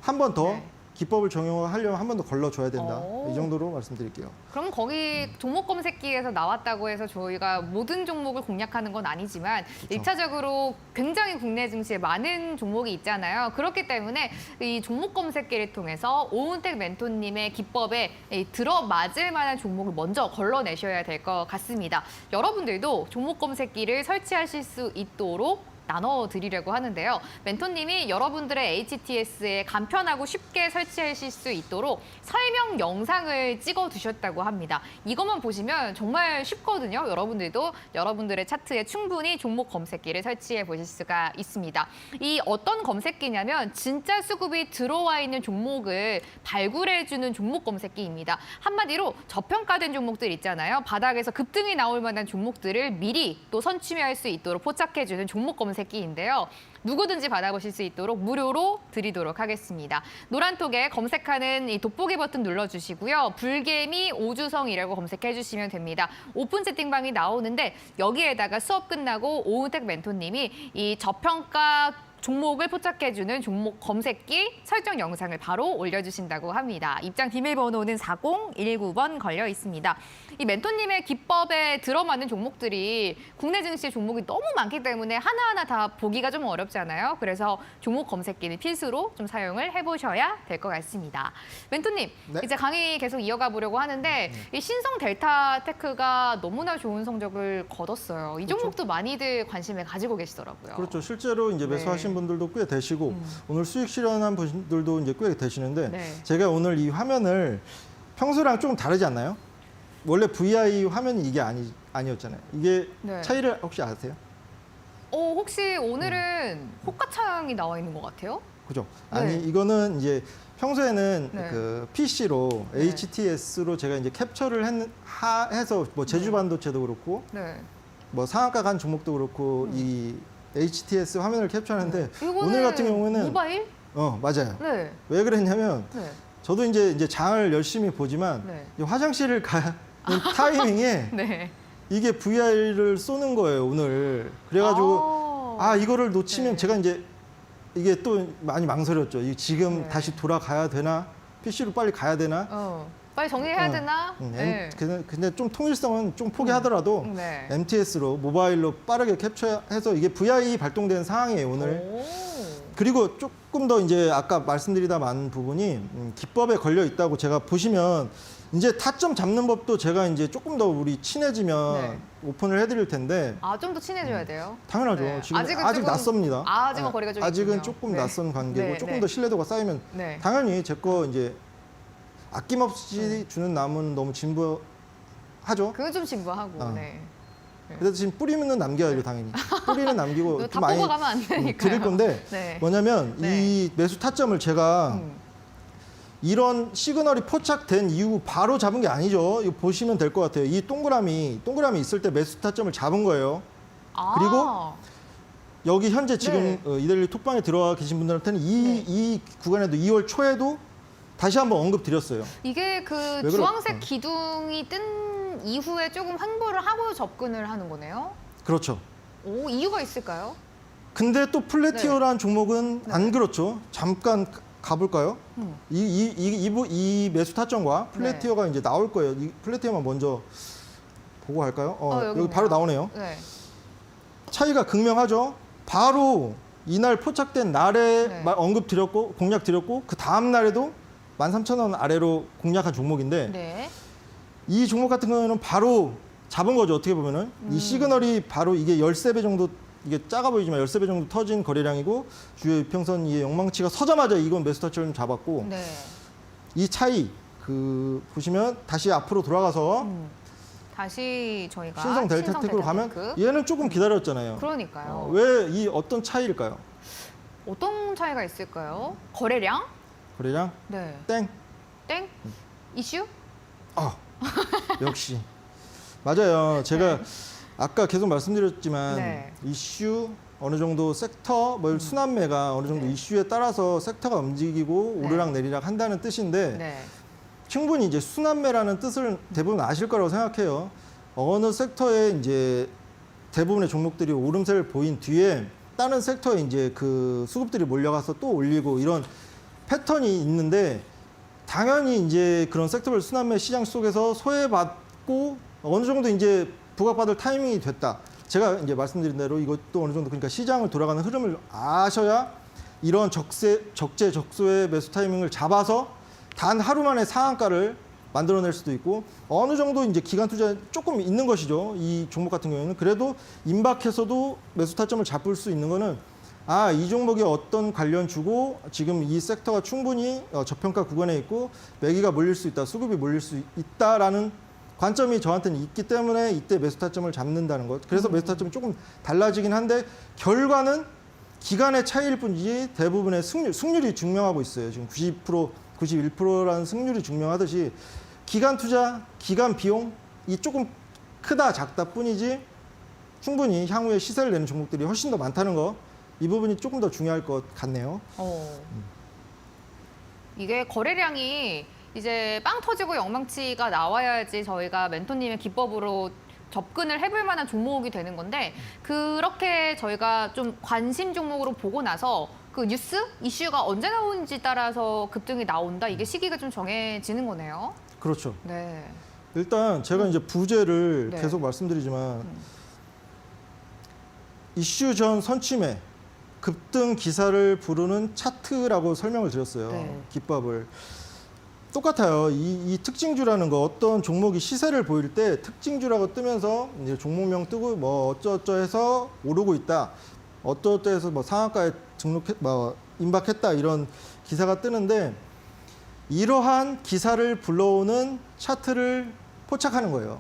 한 번 더 네. 기법을 적용하려면 한 번 더 걸러줘야 된다. 오. 이 정도로 말씀드릴게요. 그럼 거기 종목 검색기에서 나왔다고 해서 저희가 모든 종목을 공략하는 건 아니지만 일차적으로 굉장히 국내 증시에 많은 종목이 있잖아요. 그렇기 때문에 이 종목 검색기를 통해서 오은택 멘토님의 기법에 들어맞을 만한 종목을 먼저 걸러내셔야 될 것 같습니다. 여러분들도 종목 검색기를 설치하실 수 있도록 나눠드리려고 하는데요. 멘토님이 여러분들의 HTS에 간편하고 쉽게 설치하실 수 있도록 설명 영상을 찍어 두셨다고 합니다. 이것만 보시면 정말 쉽거든요. 여러분들도 여러분들의 차트에 충분히 종목 검색기를 설치해 보실 수가 있습니다. 이 어떤 검색기냐면 진짜 수급이 들어와 있는 종목을 발굴해주는 종목 검색기입니다. 한마디로 저평가된 종목들 있잖아요. 바닥에서 급등이 나올 만한 종목들을 미리 또 선취할 수 있도록 포착해주는 종목 검색기인데요. 누구든지 받아보실 수 있도록 무료로 드리도록 하겠습니다. 노란톡에 검색하는 이 돋보기 버튼 눌러주시고요. 불개미 오주성이라고 검색해 주시면 됩니다. 오픈 채팅방이 나오는데 여기에다가 수업 끝나고 오은택 멘토님이 이 저평가 종목을 포착해주는 종목 검색기 설정 영상을 바로 올려주신다고 합니다. 입장 비밀번호는 4019번 걸려 있습니다. 이 멘토님의 기법에 들어맞는 종목들이 국내 증시 종목이 너무 많기 때문에 하나하나 다 보기가 좀 어렵잖아요. 그래서 종목 검색기는 필수로 좀 사용을 해보셔야 될 것 같습니다. 멘토님, 네. 이제 강의 계속 이어가 보려고 하는데 이 신성 델타 테크가 너무나 좋은 성적을 거뒀어요. 이 종목도 많이들 관심을 가지고 계시더라고요. 그렇죠. 실제로 이제 매수하신 분들도 꽤 되시고 오늘 수익 실현한 분들도 이제 꽤 되시는데 네. 제가 오늘 이 화면을 평소랑 조금 다르지 않나요? 원래 VI 화면이 이게 아니었잖아요. 이게 네. 차이를 혹시 아세요? 혹시 오늘은 호가창이 나와 있는 것 같아요? 그죠? 네. 아니 이거는 이제 평소에는 네. 그 PC로 네. HTS로 제가 이제 캡처를 해서 뭐 제주 반도체도 그렇고 네. 뭐 상한가 간 종목도 그렇고 이 HTS 화면을 캡처하는데 이거는 오늘 같은 경우에는 모바일? 맞아요. 네. 왜 그랬냐면 네. 저도 이제 장을 열심히 보지만 네. 이 화장실을 가는 타이밍에 네. 이게 VI를 쏘는 거예요 오늘. 그래가지고 이거를 놓치면 네. 제가 이제 이게 또 많이 망설였죠. 지금 네. 다시 돌아가야 되나? PC로 빨리 가야 되나? 빨리 정리해야 되나? 네. 근데 좀 통일성은 좀 포기하더라도 네. MTS로 모바일로 빠르게 캡처해서 이게 VI 발동된 상황이에요 오늘. 오. 그리고 조금 더 이제 아까 말씀드리다 만 부분이 기법에 걸려 있다고 제가 보시면 이제 타점 잡는 법도 제가 이제 조금 더 우리 친해지면 네. 오픈을 해드릴 텐데 좀 더 친해져야 돼요. 당연하죠. 네. 지금 아직은 아직 조금- 낯섭니다. 아직은 거리가 좀 아직은 있군요. 조금 네. 낯선 관계고 네, 조금 네. 더 신뢰도가 쌓이면 네. 당연히 제 거 이제 아낌없이 주는 남은 너무 진부하죠. 그건 좀 진부하고. 네. 그래서 지금 뿌리는 남겨야죠 당연히. 뿌리는 남기고 다 좀 많이 뽑아가면 안 되니까요. 드릴 건데 네. 뭐냐면 네. 이 매수 타점을 제가 이런 시그널이 포착된 이후 바로 잡은 게 아니죠. 이거 보시면 될 것 같아요. 이 동그라미 있을 때 매수 타점을 잡은 거예요. 그리고 여기 현재 지금 네. 이데일리 톡방에 들어와 계신 분들한테는 이 구간에도 2월 초에도 다시 한번 언급 드렸어요. 이게 그 왜 주황색 기둥이 뜬 이후에 조금 환불을 하고 접근을 하는 거네요. 그렇죠. 이유가 있을까요? 근데 또 플래티어라는 종목은 네. 안 그렇죠. 잠깐 가볼까요? 이 매수 타점과 플랫티어가 이제 나올 거예요. 이 플랫티어만 먼저 보고 갈까요? 여기 여기 바로 있네요. 나오네요. 네. 차이가 극명하죠. 바로 이날 포착된 날에 네. 공략 드렸고 그 다음 날에도 13,000원 아래로 공략한 종목인데 네. 이 종목 같은 경우는 바로 잡은 거죠. 어떻게 보면은 이 시그널이 바로 이게 13배 정도, 이게 작아 보이지만 13배 정도 터진 거래량이고 주요 이평선 이 영망치가 서자마자 이건 매수 타점 잡았고 네. 이 차이 보시면 다시 앞으로 돌아가서 다시 저희가 신성 델타테크로 가면 델타테크. 얘는 조금 기다렸잖아요. 그러니까요. 왜 이 어떤 차이일까요? 어떤 차이가 있을까요? 거래량? 거래량 네. 땡. 땡? 이슈? 역시 맞아요. 제가 아까 계속 말씀드렸지만 네. 이슈 어느 정도 섹터 순환매가 어느 정도 네. 이슈에 따라서 섹터가 움직이고 네. 오르락 내리락 한다는 뜻인데 네. 충분히 이제 순환매라는 뜻을 대부분 아실 거라고 생각해요. 어느 섹터에 이제 대부분의 종목들이 오름세를 보인 뒤에 다른 섹터에 이제 그 수급들이 몰려가서 또 올리고 이런 패턴이 있는데 당연히 이제 그런 섹터별 순환매 시장 속에서 소외받고 어느 정도 이제 부각받을 타이밍이 됐다. 제가 이제 말씀드린 대로 이것도 어느 정도 그러니까 시장을 돌아가는 흐름을 아셔야 이런 적재적소의 매수 타이밍을 잡아서 단 하루 만에 상한가를 만들어낼 수도 있고 어느 정도 이제 기간 투자 조금 있는 것이죠. 이 종목 같은 경우에는 그래도 임박해서도 매수 타점을 잡을 수 있는 거는 이 종목이 어떤 관련 주고 지금 이 섹터가 충분히 저평가 구간에 있고 매기가 몰릴 수 있다, 수급이 몰릴 수 있다라는 관점이 저한테는 있기 때문에 이때 매수 타점을 잡는다는 것. 그래서 매수 타점이 조금 달라지긴 한데 결과는 기간의 차이일 뿐이지 대부분의 승률이 증명하고 있어요. 지금 90%, 91%라는 승률이 증명하듯이 기간 투자, 기간 비용이 조금 크다 작다 뿐이지 충분히 향후에 시세를 내는 종목들이 훨씬 더 많다는 거. 이 부분이 조금 더 중요할 것 같네요. 이게 거래량이 이제 빵 터지고 영망치가 나와야지 저희가 멘토님의 기법으로 접근을 해볼 만한 종목이 되는 건데 그렇게 저희가 좀 관심 종목으로 보고 나서 그 뉴스 이슈가 언제 나오는지 따라서 급등이 나온다. 이게 시기가 좀 정해지는 거네요. 그렇죠. 네. 일단 제가 이제 부제를 네. 계속 말씀드리지만 이슈 전 선취매 급등 기사를 부르는 차트라고 설명을 드렸어요. 네. 기법을. 똑같아요. 이 특징주라는 거 어떤 종목이 시세를 보일 때 특징주라고 뜨면서 이제 종목명 뜨고 뭐 어쩌어쩌해서 오르고 있다. 어쩌어쩌해서 뭐 상한가에 임박했다 이런 기사가 뜨는데 이러한 기사를 불러오는 차트를 포착하는 거예요.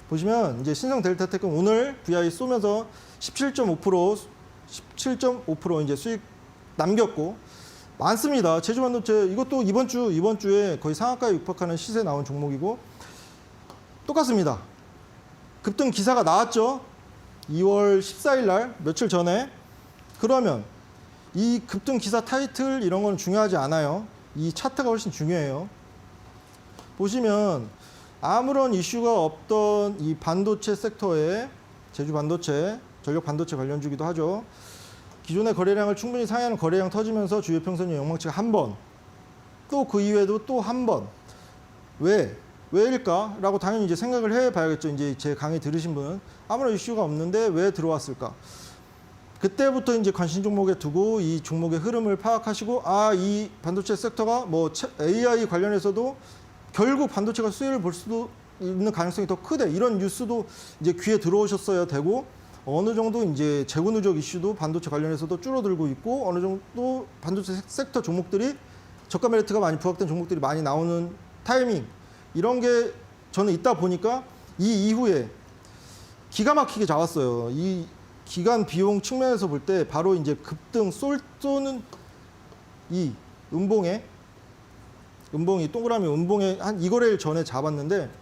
보시면 이제 신성 델타테크 오늘 VI 쏘면서 17.5% 이제 수익 남겼고 많습니다. 제주반도체 이것도 이번 주에 거의 상한가에 육박하는 시세 나온 종목이고 똑같습니다. 급등 기사가 나왔죠. 2월 14일 날 며칠 전에. 그러면 이 급등 기사 타이틀 이런 건 중요하지 않아요. 이 차트가 훨씬 중요해요. 보시면 아무런 이슈가 없던 이 반도체 섹터에 제주 반도체, 전력 반도체 관련주기도 하죠. 기존의 거래량을 충분히 상회하는 거래량 터지면서 주요 평선의 영망치가 한 번, 또 그 이후에도 또 한 번. 왜일까?라고 당연히 이제 생각을 해봐야겠죠. 이제 제 강의 들으신 분은 아무런 이슈가 없는데 왜 들어왔을까? 그때부터 이제 관심 종목에 두고 이 종목의 흐름을 파악하시고 이 반도체 섹터가 뭐 AI 관련해서도 결국 반도체가 수혜를 볼 수도 있는 가능성이 더 크대. 이런 뉴스도 이제 귀에 들어오셨어야 되고 어느 정도 이제 재고 누적 이슈도 반도체 관련해서도 줄어들고 있고 어느 정도 반도체 섹터 종목들이 저가 메리트가 많이 부각된 종목들이 많이 나오는 타이밍 이런 게 저는 있다 보니까 이 이후에 기가 막히게 잡았어요. 이 기간 비용 측면에서 볼 때 바로 이제 급등 쏘는 이 음봉이 동그라미 음봉에 한 2거래일 전에 잡았는데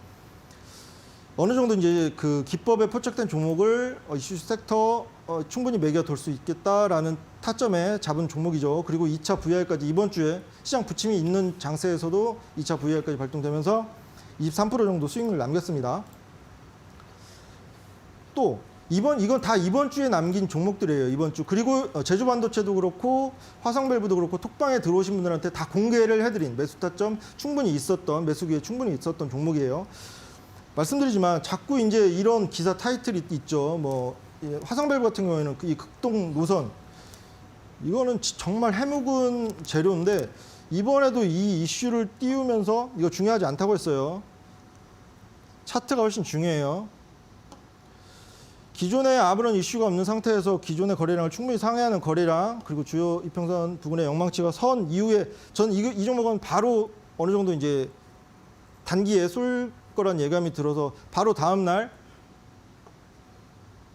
어느 정도 이제 그 기법에 포착된 종목을 이슈 섹터 충분히 매겨돌 수 있겠다라는 타점에 잡은 종목이죠. 그리고 2차 VR까지 이번 주에 시장 부침이 있는 장세에서도 2차 VR까지 발동되면서 23% 정도 수익률을 남겼습니다. 또 이건 다 이번 주에 남긴 종목들이에요. 이번 주. 그리고 제주 반도체도 그렇고 화성 밸브도 그렇고 톡방에 들어오신 분들한테 다 공개를 해드린 매수 타점 충분히 있었던 매수 기회 충분히 있었던 종목이에요. 말씀드리지만 자꾸 이제 이런 기사 타이틀이 있죠. 뭐 화성 밸브 같은 경우에는 이 극동 노선 이거는 정말 해묵은 재료인데 이번에도 이 이슈를 띄우면서 이거 중요하지 않다고 했어요. 차트가 훨씬 중요해요. 기존에 아무런 이슈가 없는 상태에서 기존의 거래량을 충분히 상회하는 거래량 그리고 주요 이평선 부근의 영망치가 선 이후에 전 이 종목은 바로 어느 정도 이제 단기에 쏠 거란 예감이 들어서 바로 다음 날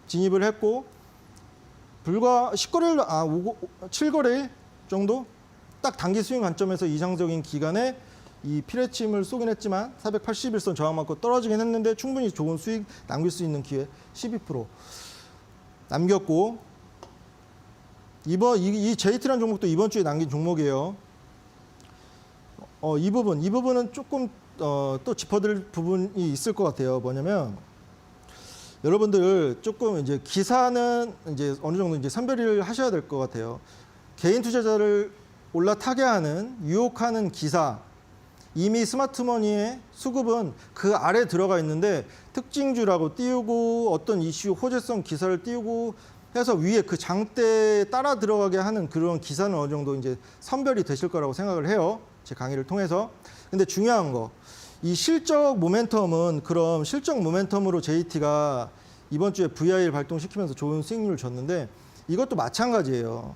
진입을 했고 불과 10거래일 7거래일 정도 딱 단기 수익 관점에서 이상적인 기간에 이 피레침을 쏘긴 했지만 481선 저항 맞고 떨어지긴 했는데 충분히 좋은 수익 남길 수 있는 기회 12% 남겼고 이 JT라는 종목도 이번 주에 남긴 종목이에요. 이 부분은 조금 또 짚어드릴 부분이 있을 것 같아요. 뭐냐면 여러분들 조금 이제 기사는 이제 어느 정도 이제 선별을 하셔야 될 것 같아요. 개인 투자자를 올라타게 하는 유혹하는 기사 이미 스마트머니의 수급은 그 아래 들어가 있는데 특징주라고 띄우고 어떤 이슈 호재성 기사를 띄우고 해서 위에 그 장대에 따라 들어가게 하는 그런 기사는 어느 정도 이제 선별이 되실 거라고 생각을 해요. 제 강의를 통해서. 근데 중요한 거, 이 실적 모멘텀은 그럼 실적 모멘텀으로 JT가 이번 주에 VI를 발동시키면서 좋은 수익률을 줬는데 이것도 마찬가지예요.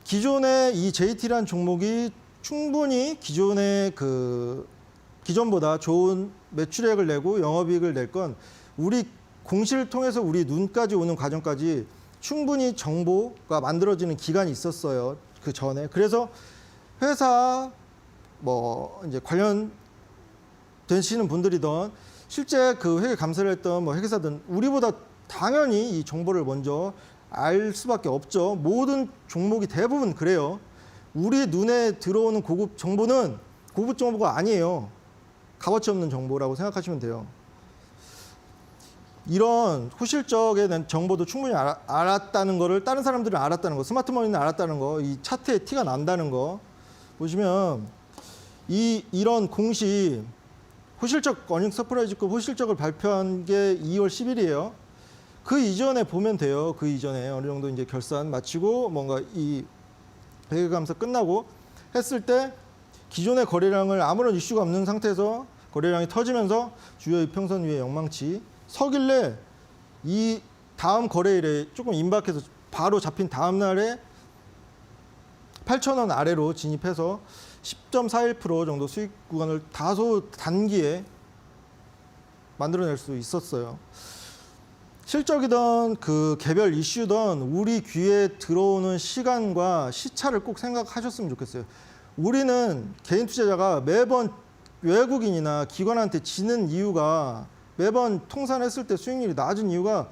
기존의 이 JT라는 종목이 충분히 기존보다 좋은 매출액을 내고 영업이익을 낼 건 우리 공시를 통해서 우리 눈까지 오는 과정까지 충분히 정보가 만들어지는 기간이 있었어요. 그 전에. 그래서 회사 뭐 이제 관련 되시는 분들이든 실제 그 회계 감사를 했던 뭐 회계사든 우리보다 당연히 이 정보를 먼저 알 수밖에 없죠. 모든 종목이 대부분 그래요. 우리 눈에 들어오는 고급 정보는 고급 정보가 아니에요. 값어치 없는 정보라고 생각하시면 돼요. 이런 호실적에 대한 정보도 충분히 알았다는 거를 다른 사람들은 알았다는 거, 스마트머니는 알았다는 거, 이 차트에 티가 난다는 거 보시면 이런 공시 호실적 어닝 서프라이즈급 호실적을 발표한 게 2월 10일이에요. 그 이전에 보면 돼요. 그 이전에 어느 정도 이제 결산 마치고 뭔가 이 회계감사 끝나고 했을 때 기존의 거래량을 아무런 이슈가 없는 상태에서 거래량이 터지면서 주요 이평선 위에 영망치 서길래 이 다음 거래일에 조금 임박해서 바로 잡힌 다음 날에 8,000원 아래로 진입해서 10.41% 정도 수익 구간을 다소 단기에 만들어낼 수 있었어요. 실적이든 그 개별 이슈든 우리 귀에 들어오는 시간과 시차를 꼭 생각하셨으면 좋겠어요. 우리는 개인 투자자가 매번 외국인이나 기관한테 지는 이유가 매번 통산했을 때 수익률이 낮은 이유가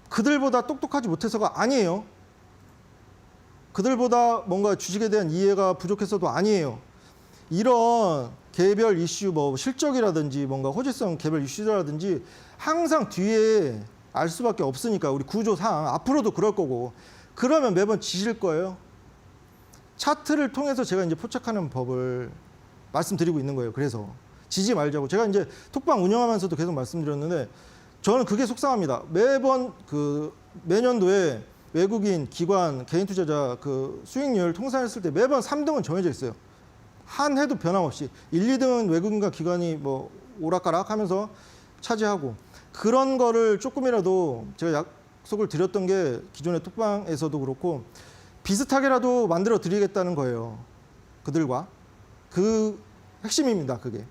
그들보다 똑똑하지 못해서가 아니에요. 그들보다 뭔가 주식에 대한 이해가 부족해서도 아니에요. 이런 개별 이슈 뭐 실적이라든지 뭔가 호재성 개별 이슈라든지 항상 뒤에 알 수밖에 없으니까 우리 구조상 앞으로도 그럴 거고 그러면 매번 지실 거예요. 차트를 통해서 제가 이제 포착하는 법을 말씀드리고 있는 거예요. 그래서 지지 말자고 제가 이제 톡방 운영하면서도 계속 말씀드렸는데 저는 그게 속상합니다. 매번 매년도에 외국인, 기관, 개인 투자자 수익률 통산했을 때 매번 3등은 정해져 있어요. 한 해도 변함없이 1, 2등은 외국인과 기관이 뭐 오락가락 하면서 차지하고 그런 거를 조금이라도 제가 약속을 드렸던 게 기존의 톡방에서도 그렇고 비슷하게라도 만들어 드리겠다는 거예요. 그들과 그 핵심입니다. 그게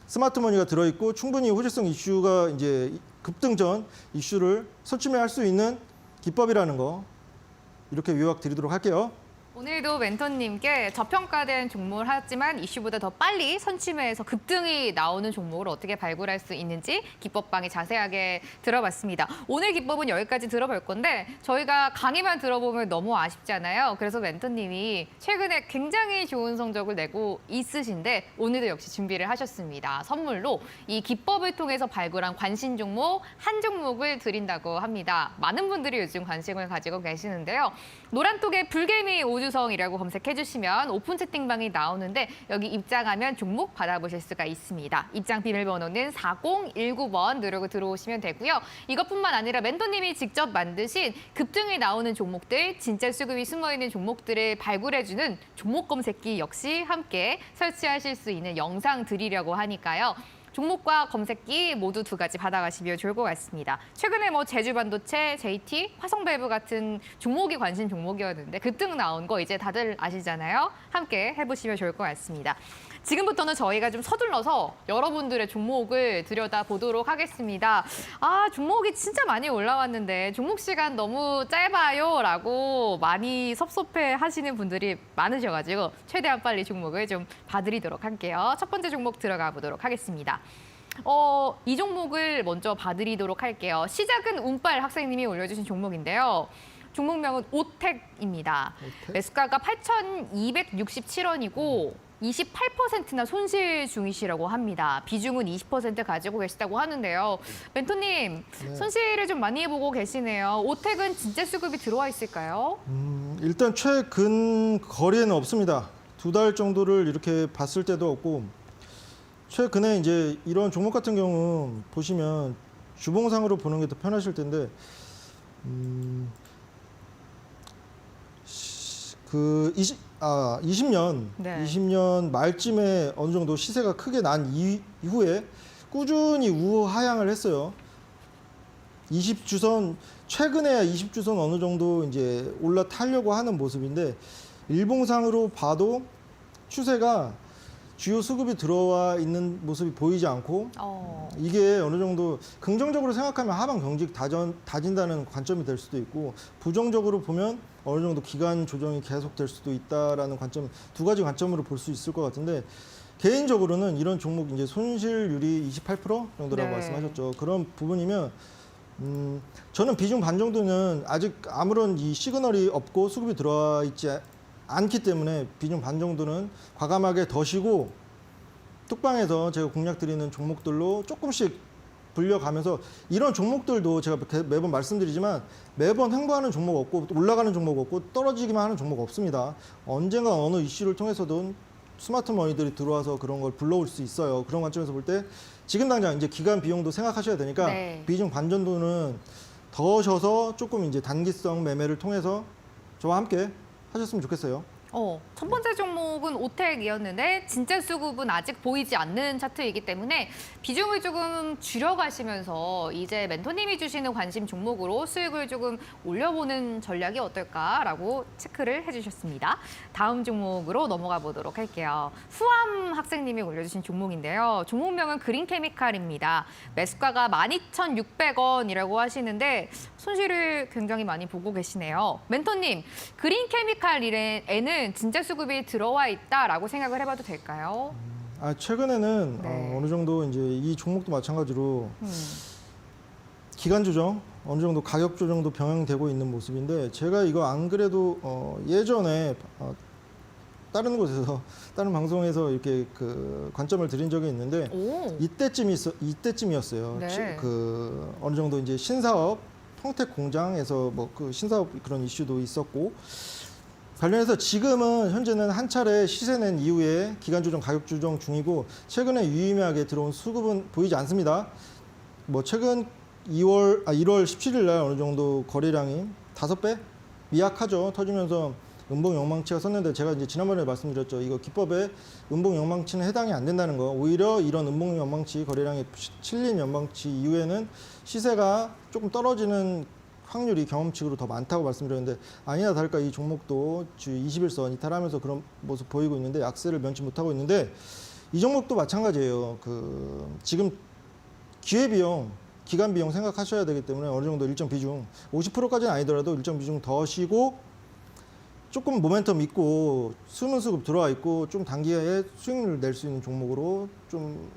스마트머니가 들어있고 충분히 호재성 이슈가 이제 급등전 이슈를 설치할 수 있는 기법이라는 거 이렇게 요약 드리도록 할게요. 오늘도 멘토님께 저평가된 종목을 하지만 이슈보다 더 빨리 선침해서 급등이 나오는 종목을 어떻게 발굴할 수 있는지 기법방에 자세하게 들어봤습니다. 오늘 기법은 여기까지 들어볼 건데 저희가 강의만 들어보면 너무 아쉽잖아요. 그래서 멘토님이 최근에 굉장히 좋은 성적을 내고 있으신데 오늘도 역시 준비를 하셨습니다. 선물로 이 기법을 통해서 발굴한 관심 종목 한 종목을 드린다고 합니다. 많은 분들이 요즘 관심을 가지고 계시는데요. 노란톡에 불개미 오주성이라고 검색해 주시면 오픈 채팅방이 나오는데 여기 입장하면 종목 받아보실 수가 있습니다. 입장 비밀번호는 4019번 누르고 들어오시면 되고요. 이것뿐만 아니라 멘토님이 직접 만드신 급등이 나오는 종목들, 진짜 수급이 숨어있는 종목들을 발굴해주는 종목 검색기 역시 함께 설치하실 수 있는 영상 드리려고 하니까요. 종목과 검색기 모두 2가지 받아가시면 좋을 것 같습니다. 최근에 뭐 제주반도체, JT, 화성밸브 같은 종목이 관심 종목이었는데 급등 나온 거 이제 다들 아시잖아요. 함께 해보시면 좋을 것 같습니다. 지금부터는 저희가 좀 서둘러서 여러분들의 종목을 들여다보도록 하겠습니다. 종목이 진짜 많이 올라왔는데 종목 시간 너무 짧아요 라고 많이 섭섭해 하시는 분들이 많으셔가지고 최대한 빨리 종목을 좀 봐드리도록 할게요. 첫 번째 종목 들어가 보도록 하겠습니다. 이 종목을 먼저 봐드리도록 할게요. 시작은 운빨 학생님이 올려주신 종목인데요. 종목명은 오텍입니다. 오텍? 매수가가 8,267원이고 28%나 손실 중이시라고 합니다. 비중은 20% 가지고 계시다고 하는데요. 멘토님, 네. 손실을 좀 많이 해보고 계시네요. 오텍은 진짜 수급이 들어와 있을까요? 일단 최근 거래는 없습니다. 2달 정도를 이렇게 봤을 때도 없고 최근에 이제 이런 종목 같은 경우 보시면 주봉상으로 보는 게 더 편하실 텐데 그 20년 네. 20년 말쯤에 어느 정도 시세가 크게 난 이후에 꾸준히 우하향을 했어요. 20주선 최근에야 20주선 어느 정도 이제 올라타려고 하는 모습인데 일봉상으로 봐도 추세가 주요 수급이 들어와 있는 모습이 보이지 않고 이게 어느 정도 긍정적으로 생각하면 하방 경직 다진다는 관점이 될 수도 있고 부정적으로 보면 어느 정도 기간 조정이 계속될 수도 있다라는 관점 2가지 관점으로 볼 수 있을 것 같은데 개인적으로는 이런 종목 이제 손실률이 28% 정도라고 네. 말씀하셨죠. 그런 부분이면 저는 비중 반 정도는 아직 아무런 이 시그널이 없고 수급이 들어와 있지 않기 때문에 비중 반 정도는 과감하게 더시고 뚝방에서 제가 공략 드리는 종목들로 조금씩 불려가면서 이런 종목들도 제가 매번 말씀드리지만 매번 횡보하는 종목 없고 올라가는 종목 없고 떨어지기만 하는 종목 없습니다. 언젠가 어느 이슈를 통해서든 스마트 머니들이 들어와서 그런 걸 불러올 수 있어요. 그런 관점에서 볼 때 지금 당장 이제 기간 비용도 생각하셔야 되니까 네. 비중 반 정도는 더셔서 조금 이제 단기성 매매를 통해서 저와 함께 하셨으면 좋겠어요. 첫 번째 종목은 오텍이었는데 진짜 수급은 아직 보이지 않는 차트이기 때문에 비중을 조금 줄여가시면서 이제 멘토님이 주시는 관심 종목으로 수익을 조금 올려보는 전략이 어떨까라고 체크를 해주셨습니다. 다음 종목으로 넘어가 보도록 할게요. 후암 학생님이 올려주신 종목인데요. 종목명은 그린케미칼입니다. 매수가가 12,600원이라고 하시는데 손실을 굉장히 많이 보고 계시네요. 멘토님, 그린케미칼에는 진짜 수급이 들어와 있다라고 생각을 해봐도 될까요? 최근에는 네. 어느 정도 이제 이 종목도 마찬가지로 기간 조정, 어느 정도 가격 조정도 병행되고 있는 모습인데 제가 이거 안 그래도 예전에 다른 곳에서 다른 방송에서 이렇게 그 관점을 드린 적이 있는데 이때쯤이었어요. 네. 그 어느 정도 이제 신사업 평택 공장에서 뭐 그 신사업 그런 이슈도 있었고. 관련해서 지금은 현재는 한 차례 시세 낸 이후에 기간 조정, 가격 조정 중이고 최근에 유의미하게 들어온 수급은 보이지 않습니다. 뭐 최근 1월 17일 날 어느 정도 거래량이 5배 미약하죠. 터지면서 음봉 영망치가 섰는데 제가 이제 지난번에 말씀드렸죠. 이거 기법에 음봉 영망치는 해당이 안 된다는 거. 오히려 이런 음봉 영망치 거래량이 실린 영망치 이후에는 시세가 조금 떨어지는 확률이 경험치로 더 많다고 말씀드렸는데 아니나 다를까 이 종목도 주 20일선 이탈하면서 그런 모습 보이고 있는데 약세를 면치 못하고 있는데 이 종목도 마찬가지예요. 그 지금 기회비용, 기간비용 생각하셔야 되기 때문에 어느 정도 일정 비중 50%까지는 아니더라도 일정 비중 더 쉬고 조금 모멘텀 있고 숨은 수급 들어와 있고 좀 단기에 수익률을 낼 수 있는 종목으로 좀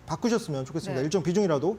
바꾸셨으면 좋겠습니다. 네. 일정 비중이라도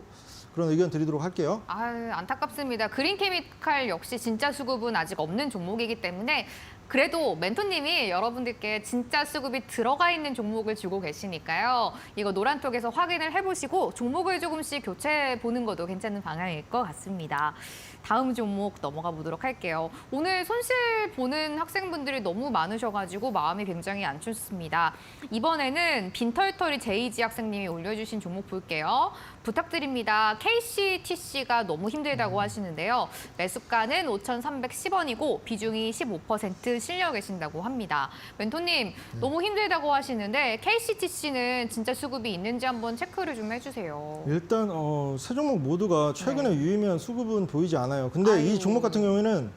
그런 의견 드리도록 할게요. 아, 안타깝습니다. 그린케미칼 역시 진짜 수급은 아직 없는 종목이기 때문에 그래도 멘토님이 여러분들께 진짜 수급이 들어가 있는 종목을 주고 계시니까요. 이거 노란톡에서 확인을 해보시고 종목을 조금씩 교체해 보는 것도 괜찮은 방향일 것 같습니다. 다음 종목 넘어가 보도록 할게요. 오늘 손실 보는 학생분들이 너무 많으셔가지고 마음이 굉장히 안 좋습니다. 이번에는 빈털터리 제이지 학생님이 올려주신 종목 볼게요. 부탁드립니다. KCTC가 너무 힘들다고 하시는데요. 매수가는 5,310원이고 비중이 15% 실려 계신다고 합니다. 멘토님 너무 힘들다고 하시는데 KCTC는 진짜 수급이 있는지 한번 체크를 좀 해주세요. 일단 세 종목 모두가 최근에 네. 유의미한 수급은 보이지 않아요. 근데 이 아이고. 종목 같은 경우에는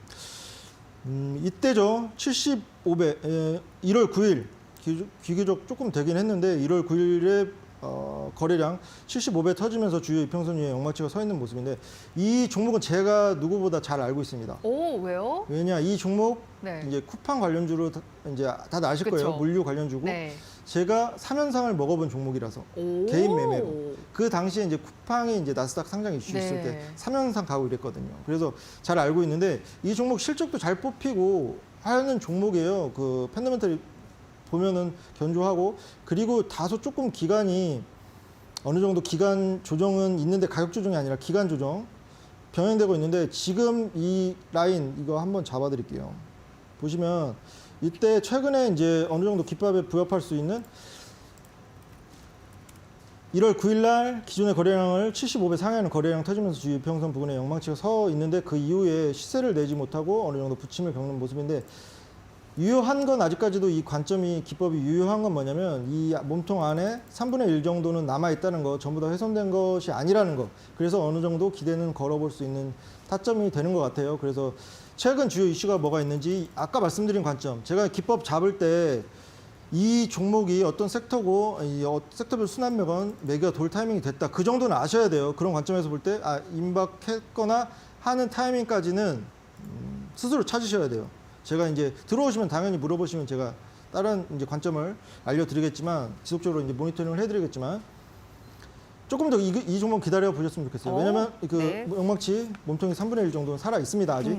이때죠. 75배 1월 9일 귀교적 조금 되긴 했는데 1월 9일에 거래량 75배 터지면서 주요 이평선 위에 영마치가 서 있는 모습인데 이 종목은 제가 누구보다 잘 알고 있습니다. 오, 왜요? 왜냐 이 종목 네. 이제 쿠팡 관련주로 이제 다들 아실 그쵸. 거예요. 물류 관련주고 네. 제가 3연상을 먹어본 종목이라서 오. 개인 매매로 그 당시에 이제 쿠팡이 이제 나스닥 상장 이슈 있을 네. 때 3연상 가고 이랬거든요. 그래서 잘 알고 있는데 이 종목 실적도 잘 뽑히고 하는 종목이에요. 그 펀더멘털이 보면은 견조하고 그리고 다소 조금 기간이 어느 정도 기간 조정은 있는데 가격 조정이 아니라 기간 조정 병행되고 있는데 지금 이 라인 이거 한번 잡아드릴게요. 보시면 이때 최근에 이제 어느 정도 기법에 부합할 수 있는 1월 9일 날 기존의 거래량을 75배 상회하는 거래량 터지면서 주요 이평선 부근에 영망치가 서 있는데 그 이후에 시세를 내지 못하고 어느 정도 부침을 겪는 모습인데 유효한 건 아직까지도 이 관점이 기법이 유효한 건 뭐냐면 이 몸통 안에 3분의 1 정도는 남아 있다는 거 전부 다 훼손된 것이 아니라는 거 그래서 어느 정도 기대는 걸어볼 수 있는 타점이 되는 것 같아요. 그래서 최근 주요 이슈가 뭐가 있는지 아까 말씀드린 관점 제가 기법 잡을 때 이 종목이 어떤 섹터고 이 섹터별 순환매가 돌 타이밍이 됐다 그 정도는 아셔야 돼요. 그런 관점에서 볼 때 임박했거나 하는 타이밍까지는 스스로 찾으셔야 돼요. 제가 이제 들어오시면 당연히 물어보시면 제가 다른 이제 관점을 알려드리겠지만 지속적으로 이제 모니터링을 해드리겠지만 조금 더 이 종목 기다려 보셨으면 좋겠어요. 왜냐하면 그 네. 영망치 몸통이 3분의 1 정도는 살아 있습니다. 아직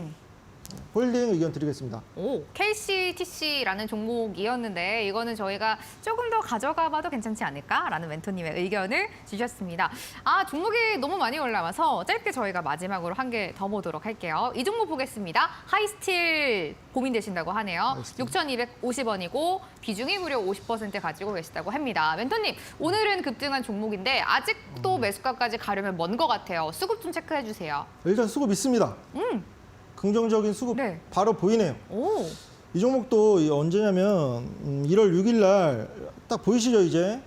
홀딩 의견 드리겠습니다. 오, KCTC라는 종목이었는데 이거는 저희가 조금 더 가져가 봐도 괜찮지 않을까라는 멘토님의 의견을 주셨습니다. 아, 종목이 너무 많이 올라와서 짧게 저희가 마지막으로 한 개 더 보도록 할게요. 이 종목 보겠습니다. 하이스틸 고민되신다고 하네요. 하이스틸. 6,250원이고 비중이 무려 50% 가지고 계시다고 합니다. 멘토님, 오늘은 급등한 종목인데 아직도 매수가까지 가려면 먼 것 같아요. 수급 좀 체크해 주세요. 일단 수급 있습니다. 긍정적인 수급 네. 바로 보이네요. 오, 이 종목도 언제냐면 1월 6일 날 딱 보이시죠 이제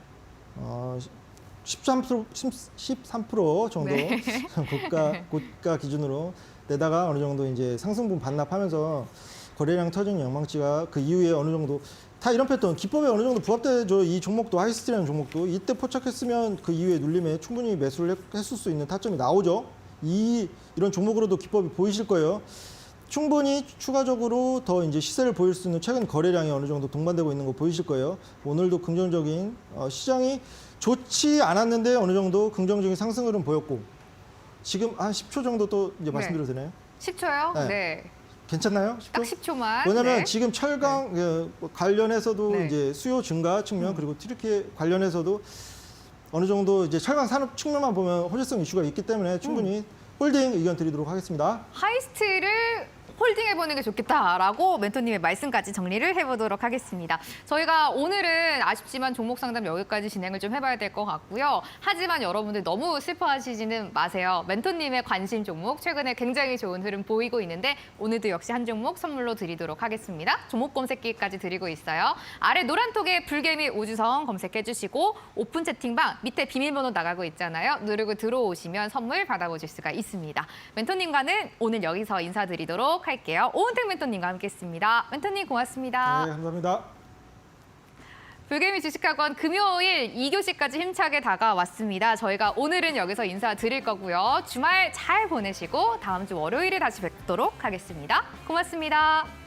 13% 정도 네. 고가 기준으로 내다가 어느 정도 이제 상승분 반납하면서 거래량 터진 영망치가 그 이후에 어느 정도 다 이런 패턴 기법에 어느 정도 부합되죠. 이 종목도 하이스틸이라는 종목도 이때 포착했으면 그 이후에 눌림에 충분히 매수를 했을 수 있는 타점이 나오죠. 이런 종목으로도 기법이 보이실 거예요. 충분히 추가적으로 더 이제 시세를 보일 수 있는 최근 거래량이 어느 정도 동반되고 있는 거 보이실 거예요. 오늘도 긍정적인 시장이 좋지 않았는데 어느 정도 긍정적인 상승 흐름 보였고 지금 한 10초 정도 또 이제 말씀드려도 되나요? 10초요? 네. 네. 괜찮나요? 딱 10초? 10초만. 왜냐하면 네. 지금 철강 관련해서도 네. 이제 수요 증가 측면 그리고 튀르키예 관련해서도 어느 정도 이제 철강 산업 측면만 보면 호재성 이슈가 있기 때문에 충분히 홀딩 의견 드리도록 하겠습니다. 하이스틸을 홀딩해보는 게 좋겠다라고 멘토님의 말씀까지 정리를 해보도록 하겠습니다. 저희가 오늘은 아쉽지만 종목 상담 여기까지 진행을 좀 해봐야 될 것 같고요. 하지만 여러분들 너무 슬퍼하시지는 마세요. 멘토님의 관심 종목 최근에 굉장히 좋은 흐름 보이고 있는데 오늘도 역시 한 종목 선물로 드리도록 하겠습니다. 종목 검색기까지 드리고 있어요. 아래 노란톡에 불개미 오주성 검색해주시고 오픈 채팅방 밑에 비밀번호 나가고 있잖아요. 누르고 들어오시면 선물 받아보실 수가 있습니다. 멘토님과는 오늘 여기서 인사드리도록 할게요. 오은택 멘토님과 함께했습니다. 멘토님 고맙습니다. 네, 감사합니다. 불개미 주식학원 금요일 2교시까지 힘차게 다가왔습니다. 저희가 오늘은 여기서 인사드릴 거고요. 주말 잘 보내시고 다음 주 월요일에 다시 뵙도록 하겠습니다. 고맙습니다.